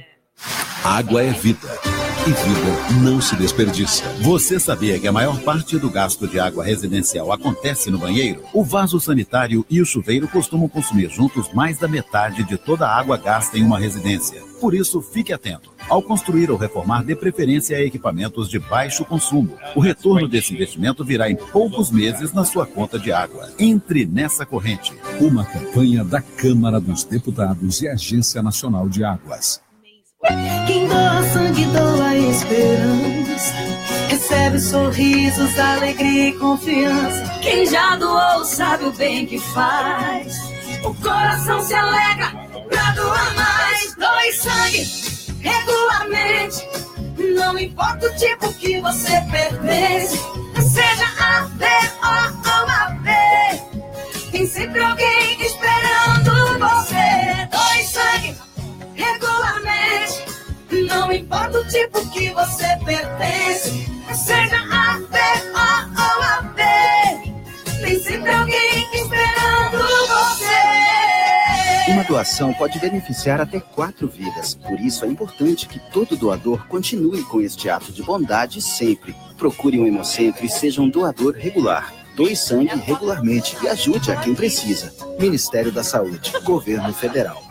Água é vida. E vida não se desperdiça. Você sabia que a maior parte do gasto de água residencial acontece no banheiro? O vaso sanitário e o chuveiro costumam consumir juntos mais da metade de toda a água gasta em uma residência. Por isso, fique atento. Ao construir ou reformar, dê preferência a equipamentos de baixo consumo. O retorno desse investimento virá em poucos meses na sua conta de água. Entre nessa corrente. Uma campanha da Câmara dos Deputados e Agência Nacional de Águas. Quem doa sangue, doa esperança. Recebe sorrisos, alegria e confiança. Quem já doou sabe o bem que faz. O coração se alegra pra doar mais. Doe sangue regularmente. Não importa o tipo que você pertence. Seja A, B ou AB. Tem sempre alguém esperando você. Doe sangue regularmente, não importa o tipo que você pertence, seja A, B ou AB, tem sempre alguém esperando você. Uma doação pode beneficiar até 4 vidas, por isso é importante que todo doador continue com este ato de bondade sempre. Procure um hemocentro e seja um doador regular. Doe sangue regularmente e ajude a quem precisa. Ministério da Saúde, Governo Federal.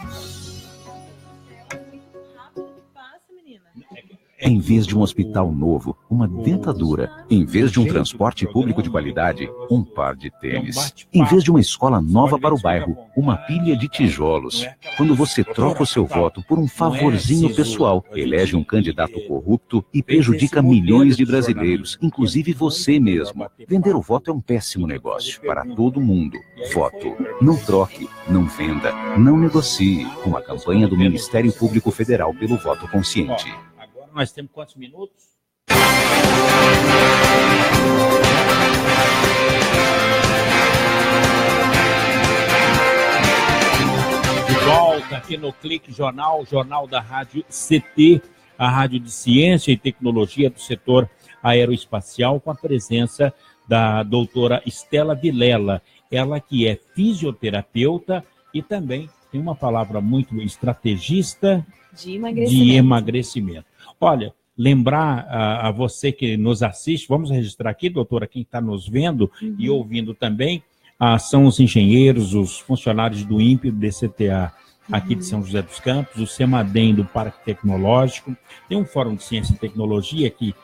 Em vez de um hospital novo, uma dentadura. Em vez de um transporte público de qualidade, um par de tênis. Em vez de uma escola nova para o bairro, uma pilha de tijolos. Quando você troca o seu voto por um favorzinho pessoal, elege um candidato corrupto e prejudica milhões de brasileiros, inclusive você mesmo. Vender o voto é um péssimo negócio para todo mundo. Voto. Não troque, não venda, não negocie. Com a campanha do Ministério Público Federal pelo voto consciente. Nós temos quantos minutos? De volta aqui no Clique Jornal, Jornal da Rádio CT, a Rádio de Ciência e Tecnologia do setor aeroespacial, com a presença da doutora Estela Vilela, ela que é fisioterapeuta e também tem uma palavra muito estrategista de emagrecimento. Olha, lembrar a você que nos assiste, vamos registrar aqui, doutora, quem está nos vendo e ouvindo também, são os engenheiros, os funcionários do INPE, do DCTA, aqui de São José dos Campos, o CEMADEM do Parque Tecnológico, tem um Fórum de Ciência e Tecnologia que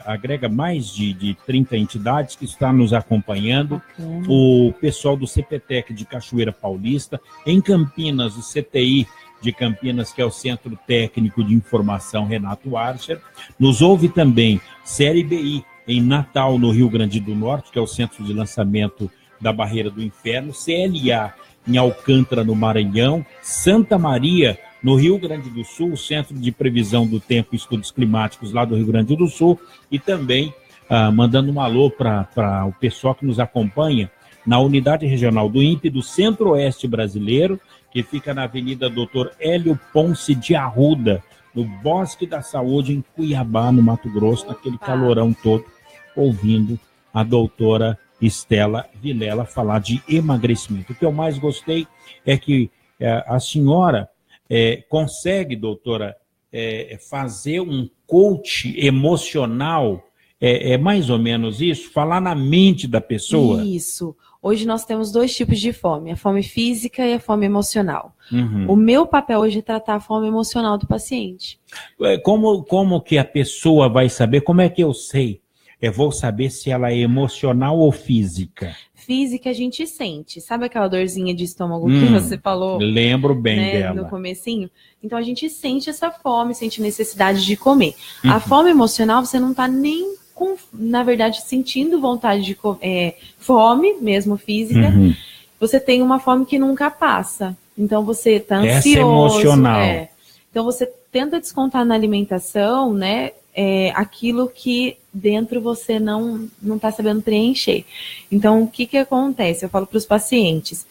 agrega mais de 30 entidades que estão nos acompanhando, o pessoal do CPTEC de Cachoeira Paulista, em Campinas, o CTI de Campinas, que é o Centro Técnico de Informação Renato Archer. Nos ouve também CLBI, em Natal, no Rio Grande do Norte, que é o Centro de Lançamento da Barreira do Inferno, CLA, em Alcântara, no Maranhão, Santa Maria, no Rio Grande do Sul, o Centro de Previsão do Tempo e Estudos Climáticos, lá do Rio Grande do Sul, e também mandando um alô para o pessoal que nos acompanha na Unidade Regional do INPE do Centro-Oeste Brasileiro, que fica na Avenida Dr. Hélio Ponce de Arruda, no Bosque da Saúde, em Cuiabá, no Mato Grosso, naquele calorão todo, ouvindo a doutora Estela Vilela falar de emagrecimento. O que eu mais gostei é que a senhora consegue, doutora, fazer um coach emocional, mais ou menos isso, falar na mente da pessoa. Isso. Hoje nós temos 2 tipos de fome, a fome física e a fome emocional. O meu papel hoje é tratar a fome emocional do paciente. Como que a pessoa vai saber? Como é que eu sei? Vou saber se ela é emocional ou física. Física a gente sente. Sabe aquela dorzinha de estômago que você falou? Lembro bem dela. No comecinho? Então a gente sente essa fome, sente necessidade de comer. A fome emocional você não está nem na verdade, sentindo vontade de comer, fome, mesmo física, você tem uma fome que nunca passa. Então, você está ansioso. Essa emocional. Então, você tenta descontar na alimentação, né, aquilo que dentro você não está sabendo preencher. Então, o que acontece? Eu falo para os pacientes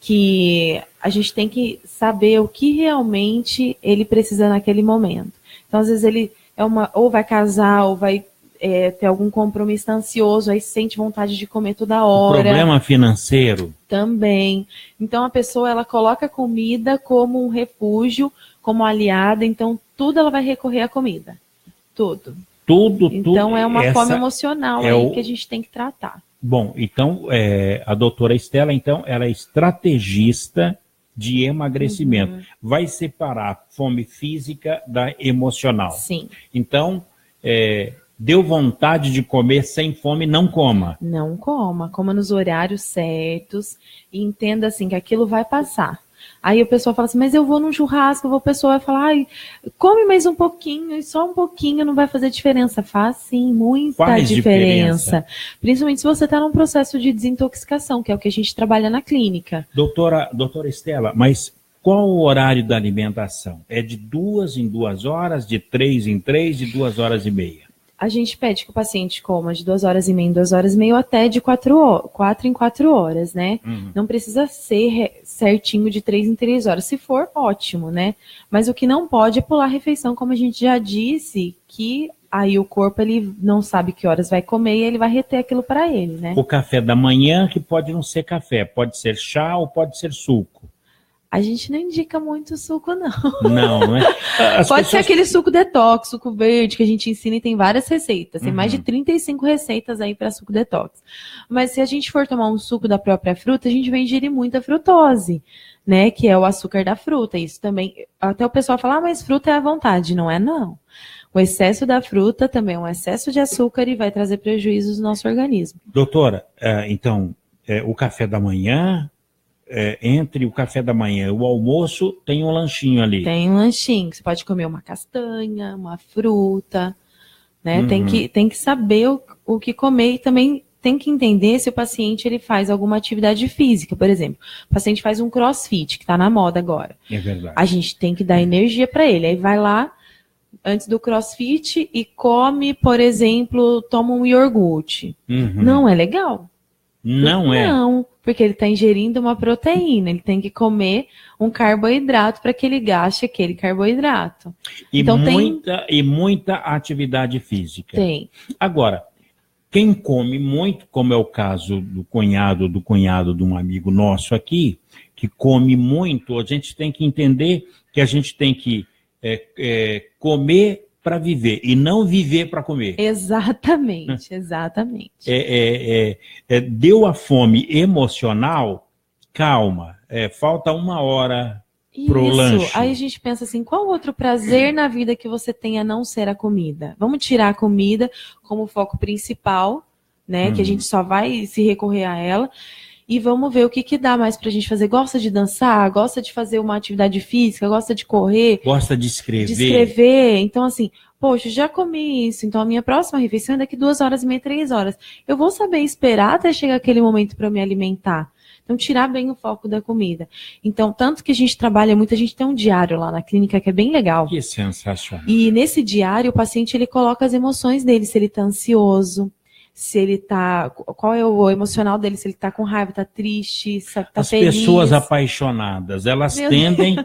que a gente tem que saber o que realmente ele precisa naquele momento. Então, às vezes, ele ou vai casar, ou vai ter algum compromisso ansioso, aí sente vontade de comer toda hora. Problema financeiro? Também. Então, a pessoa, ela coloca a comida como um refúgio, como aliada, então tudo ela vai recorrer à comida. Tudo. Então, é uma fome emocional aí que a gente tem que tratar. Bom, então, a doutora Estela, então, ela é estrategista de emagrecimento. Vai separar a fome física da emocional. Sim. Então, deu vontade de comer sem fome, não coma. Não coma. Coma nos horários certos e entenda, assim, que aquilo vai passar. Aí o pessoal fala assim, mas eu vou num churrasco, o pessoal vai falar, ai, come mais um pouquinho, e só um pouquinho não vai fazer diferença. Faz sim, muita diferença. Principalmente se você está num processo de desintoxicação, que é o que a gente trabalha na clínica. Doutora Estela, mas qual o horário da alimentação? É de 2 em 2 horas, de 3 em 3, de 2 horas e meia? A gente pede que o paciente coma de 2 horas e meia em 2 horas e meia, ou até de 4 em 4 horas, né? Não precisa ser certinho de 3 em 3 horas. Se for, ótimo, né? Mas o que não pode é pular a refeição, como a gente já disse, que aí o corpo ele não sabe que horas vai comer e ele vai reter aquilo para ele, né? O café da manhã, que pode não ser café, pode ser chá ou pode ser suco. A gente não indica muito suco, não. Não é? Pode ser aquele suco detox, suco verde, que a gente ensina e tem várias receitas. Tem mais de 35 receitas aí para suco detox. Mas se a gente for tomar um suco da própria fruta, a gente vai ingerir muita frutose, né? Que é o açúcar da fruta. Isso também, até o pessoal fala, mas fruta é à vontade. Não é, não. O excesso da fruta também é um excesso de açúcar e vai trazer prejuízos no nosso organismo. Doutora, então, o café da manhã... entre o café da manhã e o almoço, tem um lanchinho ali. Tem um lanchinho. Você pode comer uma castanha, uma fruta, né? Tem que saber o que comer e também tem que entender se o paciente ele faz alguma atividade física. Por exemplo, o paciente faz um crossfit, que está na moda agora. É verdade. A gente tem que dar energia para ele. Aí vai lá, antes do crossfit, e come, por exemplo, toma um iogurte. Não é legal. Não, porque ele está ingerindo uma proteína, ele tem que comer um carboidrato para que ele gaste aquele carboidrato. Então, muita atividade física. Tem. Agora, quem come muito, como é o caso do cunhado de um amigo nosso aqui, que come muito, a gente tem que entender que a gente tem que comer para viver e não viver para comer. Exatamente. Deu a fome emocional, calma, falta 1 hora pro lanche. Aí a gente pensa assim, qual outro prazer na vida que você tem a não ser a comida? Vamos tirar a comida como foco principal, né? Que a gente só vai se recorrer a ela. E vamos ver o que dá mais pra gente fazer. Gosta de dançar? Gosta de fazer uma atividade física? Gosta de correr? Gosta de escrever? Então, assim, poxa, já comi isso. Então, a minha próxima refeição é daqui 2 horas e meia, 3 horas. Eu vou saber esperar até chegar aquele momento para me alimentar. Então, tirar bem o foco da comida. Então, tanto que a gente trabalha muito, a gente tem um diário lá na clínica que é bem legal. Que sensacional. E nesse diário, o paciente, ele coloca as emoções dele, se ele tá ansioso, se ele tá... Qual é o emocional dele, se ele tá com raiva, tá triste, se tá feliz. As pessoas apaixonadas, elas tendem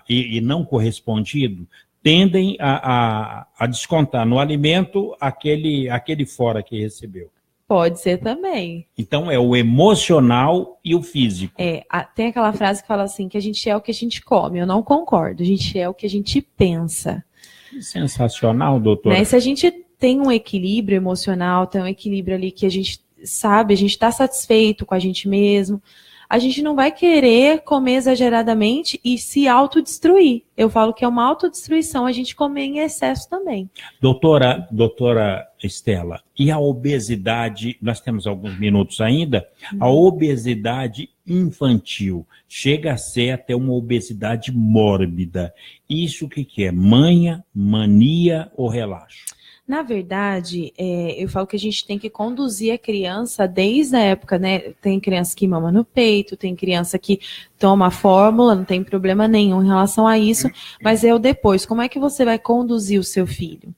e não correspondido, tendem a descontar no alimento aquele fora que recebeu. Pode ser também. Então é o emocional e o físico. Tem aquela frase que fala assim, que a gente é o que a gente come. Eu não concordo, a gente é o que a gente pensa. Sensacional, doutora. Né? Se a gente tem um equilíbrio emocional, tem um equilíbrio ali que a gente sabe, a gente está satisfeito com a gente mesmo, a gente não vai querer comer exageradamente e se autodestruir. Eu falo que é uma autodestruição a gente comer em excesso também. Doutora Estela, e a obesidade, nós temos alguns minutos ainda, a obesidade infantil chega a ser até uma obesidade mórbida. Isso o que é? Manha, mania ou relaxo? Na verdade, eu falo que a gente tem que conduzir a criança desde a época, né? Tem criança que mama no peito, tem criança que toma a fórmula, não tem problema nenhum em relação a isso, mas é o depois. Como é que você vai conduzir o seu filho?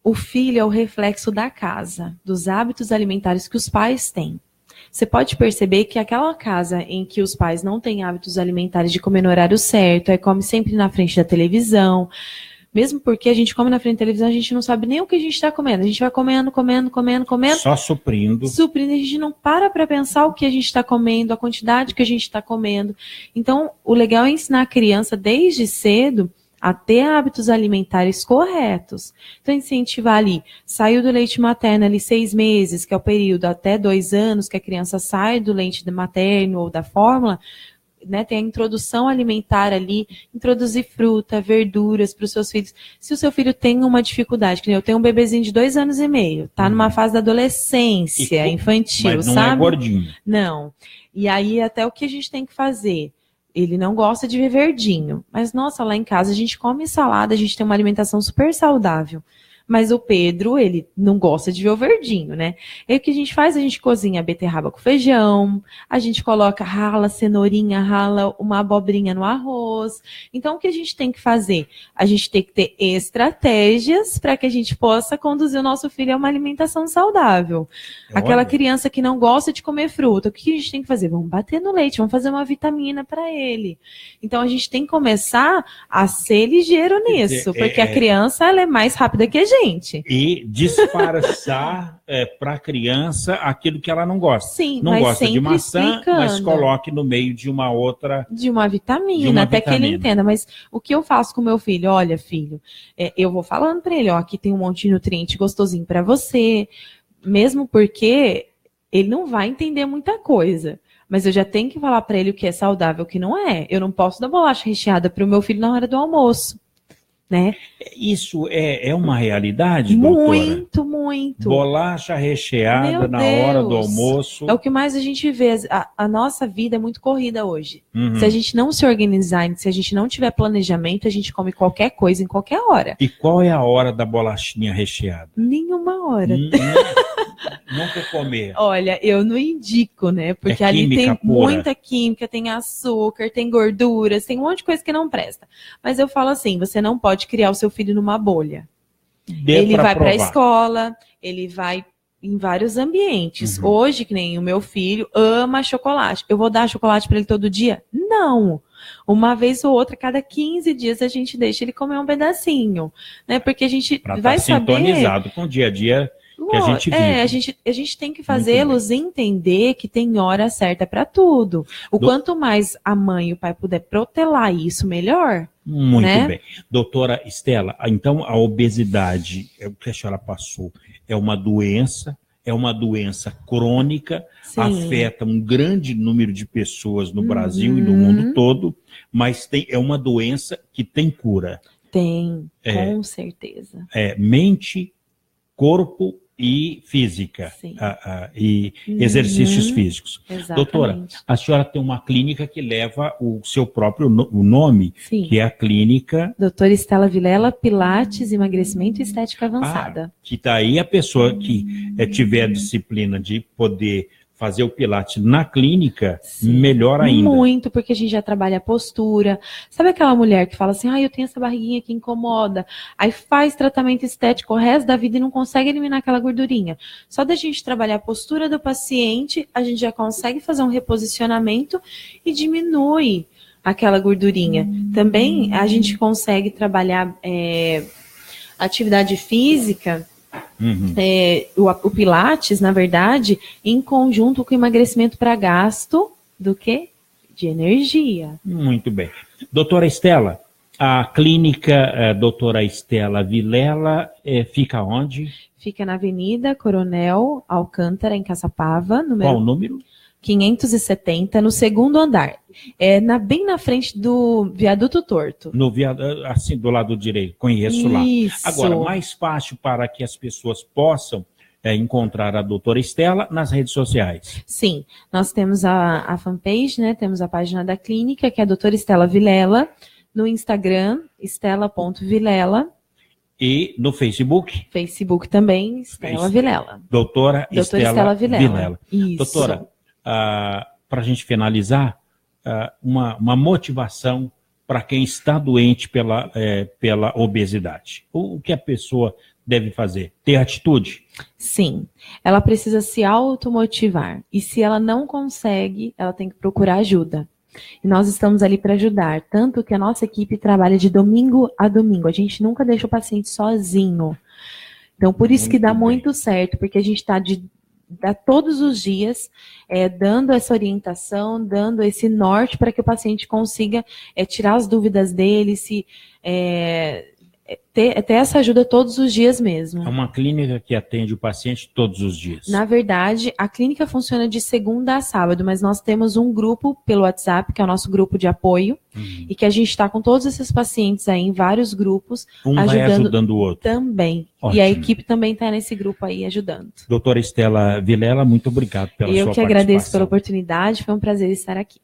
O filho é o reflexo da casa, dos hábitos alimentares que os pais têm. Você pode perceber que aquela casa em que os pais não têm hábitos alimentares de comer no horário certo, come sempre na frente da televisão, mesmo porque a gente come na frente da televisão, a gente não sabe nem o que a gente está comendo. A gente vai comendo. Só suprindo. Suprindo, a gente não para pensar o que a gente está comendo, a quantidade que a gente está comendo. Então, o legal é ensinar a criança desde cedo a ter hábitos alimentares corretos. Então, incentivar ali, saiu do leite materno ali 6 meses, que é o período até 2 anos que a criança sai do leite materno ou da fórmula, né, tem a introdução alimentar ali, introduzir fruta, verduras para os seus filhos. Se o seu filho tem uma dificuldade, que eu tenho um bebezinho de 2 anos e meio, tá numa fase da adolescência infantil, mas não sabe? É gordinho. Não. E aí até o que a gente tem que fazer? Ele não gosta de ver verdinho, mas nossa, lá em casa a gente come salada, a gente tem uma alimentação super saudável. Mas o Pedro, ele não gosta de ver o verdinho, né? E o que a gente faz? A gente cozinha a beterraba com feijão, a gente rala cenourinha, rala uma abobrinha no arroz. Então, o que a gente tem que fazer? A gente tem que ter estratégias para que a gente possa conduzir o nosso filho a uma alimentação saudável. Aquela criança que não gosta de comer fruta, o que a gente tem que fazer? Vamos bater no leite, vamos fazer uma vitamina para ele. Então, a gente tem que começar a ser ligeiro nisso, porque a criança ela é mais rápida que a gente. E disfarçar para a criança aquilo que ela não gosta. Sim, não mas gosta de maçã, explicando. mas coloque no meio de uma outra... De uma vitamina, até que ele entenda. Mas o que eu faço com o meu filho? Olha, filho, eu vou falando para ele, ó, aqui tem um monte de nutriente gostosinho para você, mesmo porque ele não vai entender muita coisa. Mas eu já tenho que falar para ele o que é saudável e o que não é. Eu não posso dar bolacha recheada para o meu filho na hora do almoço. Né? Isso é uma realidade, doutora? Muito, muito. Bolacha recheada na hora do almoço. É o que mais a gente vê. A nossa vida é muito corrida hoje. Uhum. Se a gente não se organizar, se a gente não tiver planejamento, a gente come qualquer coisa em qualquer hora. E qual é a hora da bolachinha recheada? Nenhuma hora. Nunca comer. Olha, eu não indico, né? Porque ali tem muita química, tem açúcar, tem gorduras, tem um monte de coisa que não presta. Mas eu falo assim, você não pode criar o seu filho numa bolha. Ele vai para a escola, ele vai em vários ambientes. Uhum. Hoje, que nem o meu filho, ama chocolate. Eu vou dar chocolate para ele todo dia? Não. Uma vez ou outra, cada 15 dias, a gente deixa ele comer um pedacinho. Né? Porque a gente vai saber... sintonizado com o dia a dia que a gente vive. A gente tem que fazê-los entender que tem hora certa para tudo. Quanto mais a mãe e o pai puder protelar isso, melhor. Muito né? bem. Doutora Estela, então a obesidade, o que a senhora passou, é uma doença crônica, Sim. afeta um grande número de pessoas no Brasil e no mundo todo, mas é uma doença que tem cura. Tem, com certeza. Mente, corpo e física, e exercícios físicos. Exatamente. Doutora, a senhora tem uma clínica que leva o seu próprio nome, Sim. que é a clínica... Doutora Estela Vilela, Pilates, Emagrecimento e Estética Avançada. Que está aí a pessoa que tiver a disciplina de poder fazer o Pilates na clínica, sim, melhor ainda. Muito, porque a gente já trabalha a postura. Sabe aquela mulher que fala assim, eu tenho essa barriguinha que incomoda, aí faz tratamento estético o resto da vida e não consegue eliminar aquela gordurinha. Só da gente trabalhar a postura do paciente, a gente já consegue fazer um reposicionamento e diminui aquela gordurinha. Também a gente consegue trabalhar atividade física, o Pilates, na verdade, em conjunto com o emagrecimento para gasto do quê? De energia. Muito bem. Doutora Estela, a clínica doutora Estela Vilela fica onde? Fica na Avenida Coronel Alcântara, em Caçapava. Qual o número? 570, no 2º andar. Bem na frente do Viaduto Torto. No assim, do lado direito, conheço lá. Isso. Agora, mais fácil para que as pessoas possam encontrar a doutora Estela nas redes sociais. Sim, nós temos a fanpage, né? Temos a página da clínica, que é a doutora Estela Vilela, no Instagram, estela.vilela. E no Facebook? Facebook também, Estela Vilela. Doutora Estela Vilela. Isso. Doutora, para a gente finalizar, uma motivação para quem está doente pela obesidade. O que a pessoa deve fazer? Ter atitude? Sim, ela precisa se automotivar. E se ela não consegue, ela tem que procurar ajuda. E nós estamos ali para ajudar, tanto que a nossa equipe trabalha de domingo a domingo. A gente nunca deixa o paciente sozinho. Então, por isso que dá muito certo, porque a gente está todos os dias dando essa orientação, dando esse norte para que o paciente consiga tirar as dúvidas dele, ter essa ajuda todos os dias mesmo. É uma clínica que atende o paciente todos os dias. Na verdade, a clínica funciona de segunda a sábado, mas nós temos um grupo pelo WhatsApp, que é o nosso grupo de apoio, e que a gente está com todos esses pacientes aí em vários grupos, vai ajudando o outro. Também. Ótimo. E a equipe também está nesse grupo aí ajudando. Doutora Estela Vilela, muito obrigado pela sua participação. Eu que agradeço pela oportunidade, foi um prazer estar aqui.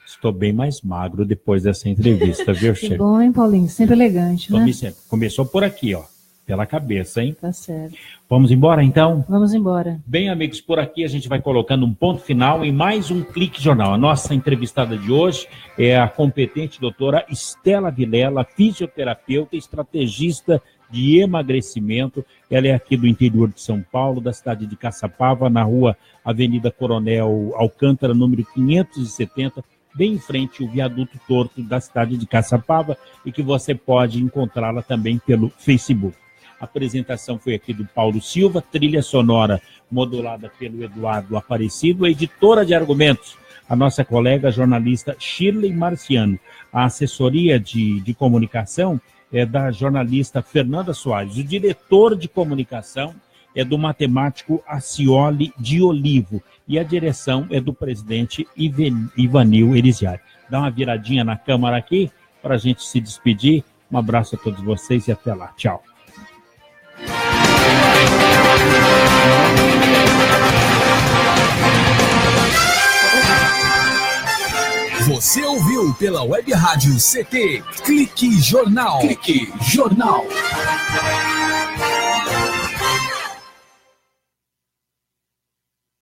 Estou bem mais magro depois dessa entrevista, viu, chefe? Que bom, hein, Paulinho? Sempre elegante, né? Começou por aqui, ó, pela cabeça, hein? Tá certo. Vamos embora, então? Vamos embora. Bem, amigos, por aqui a gente vai colocando um ponto final em mais um Clique Jornal. A nossa entrevistada de hoje é a competente doutora Estela Vilela, fisioterapeuta e estrategista de emagrecimento. Ela é aqui do interior de São Paulo, da cidade de Caçapava, na rua Avenida Coronel Alcântara, número 570, bem em frente ao viaduto torto da cidade de Caçapava, e que você pode encontrá-la também pelo Facebook. A apresentação foi aqui do Paulo Silva, trilha sonora modulada pelo Eduardo Aparecido, a editora de argumentos, a nossa colega jornalista Shirley Marciano. A assessoria de comunicação é da jornalista Fernanda Soares. O diretor de comunicação é do matemático Acioli de Olivo. E a direção é do presidente Ivanil Elisiari. Dá uma viradinha na câmera aqui para a gente se despedir. Um abraço a todos vocês e até lá. Tchau. Você ouviu pela Web Rádio CT Clique Jornal. Clique Jornal.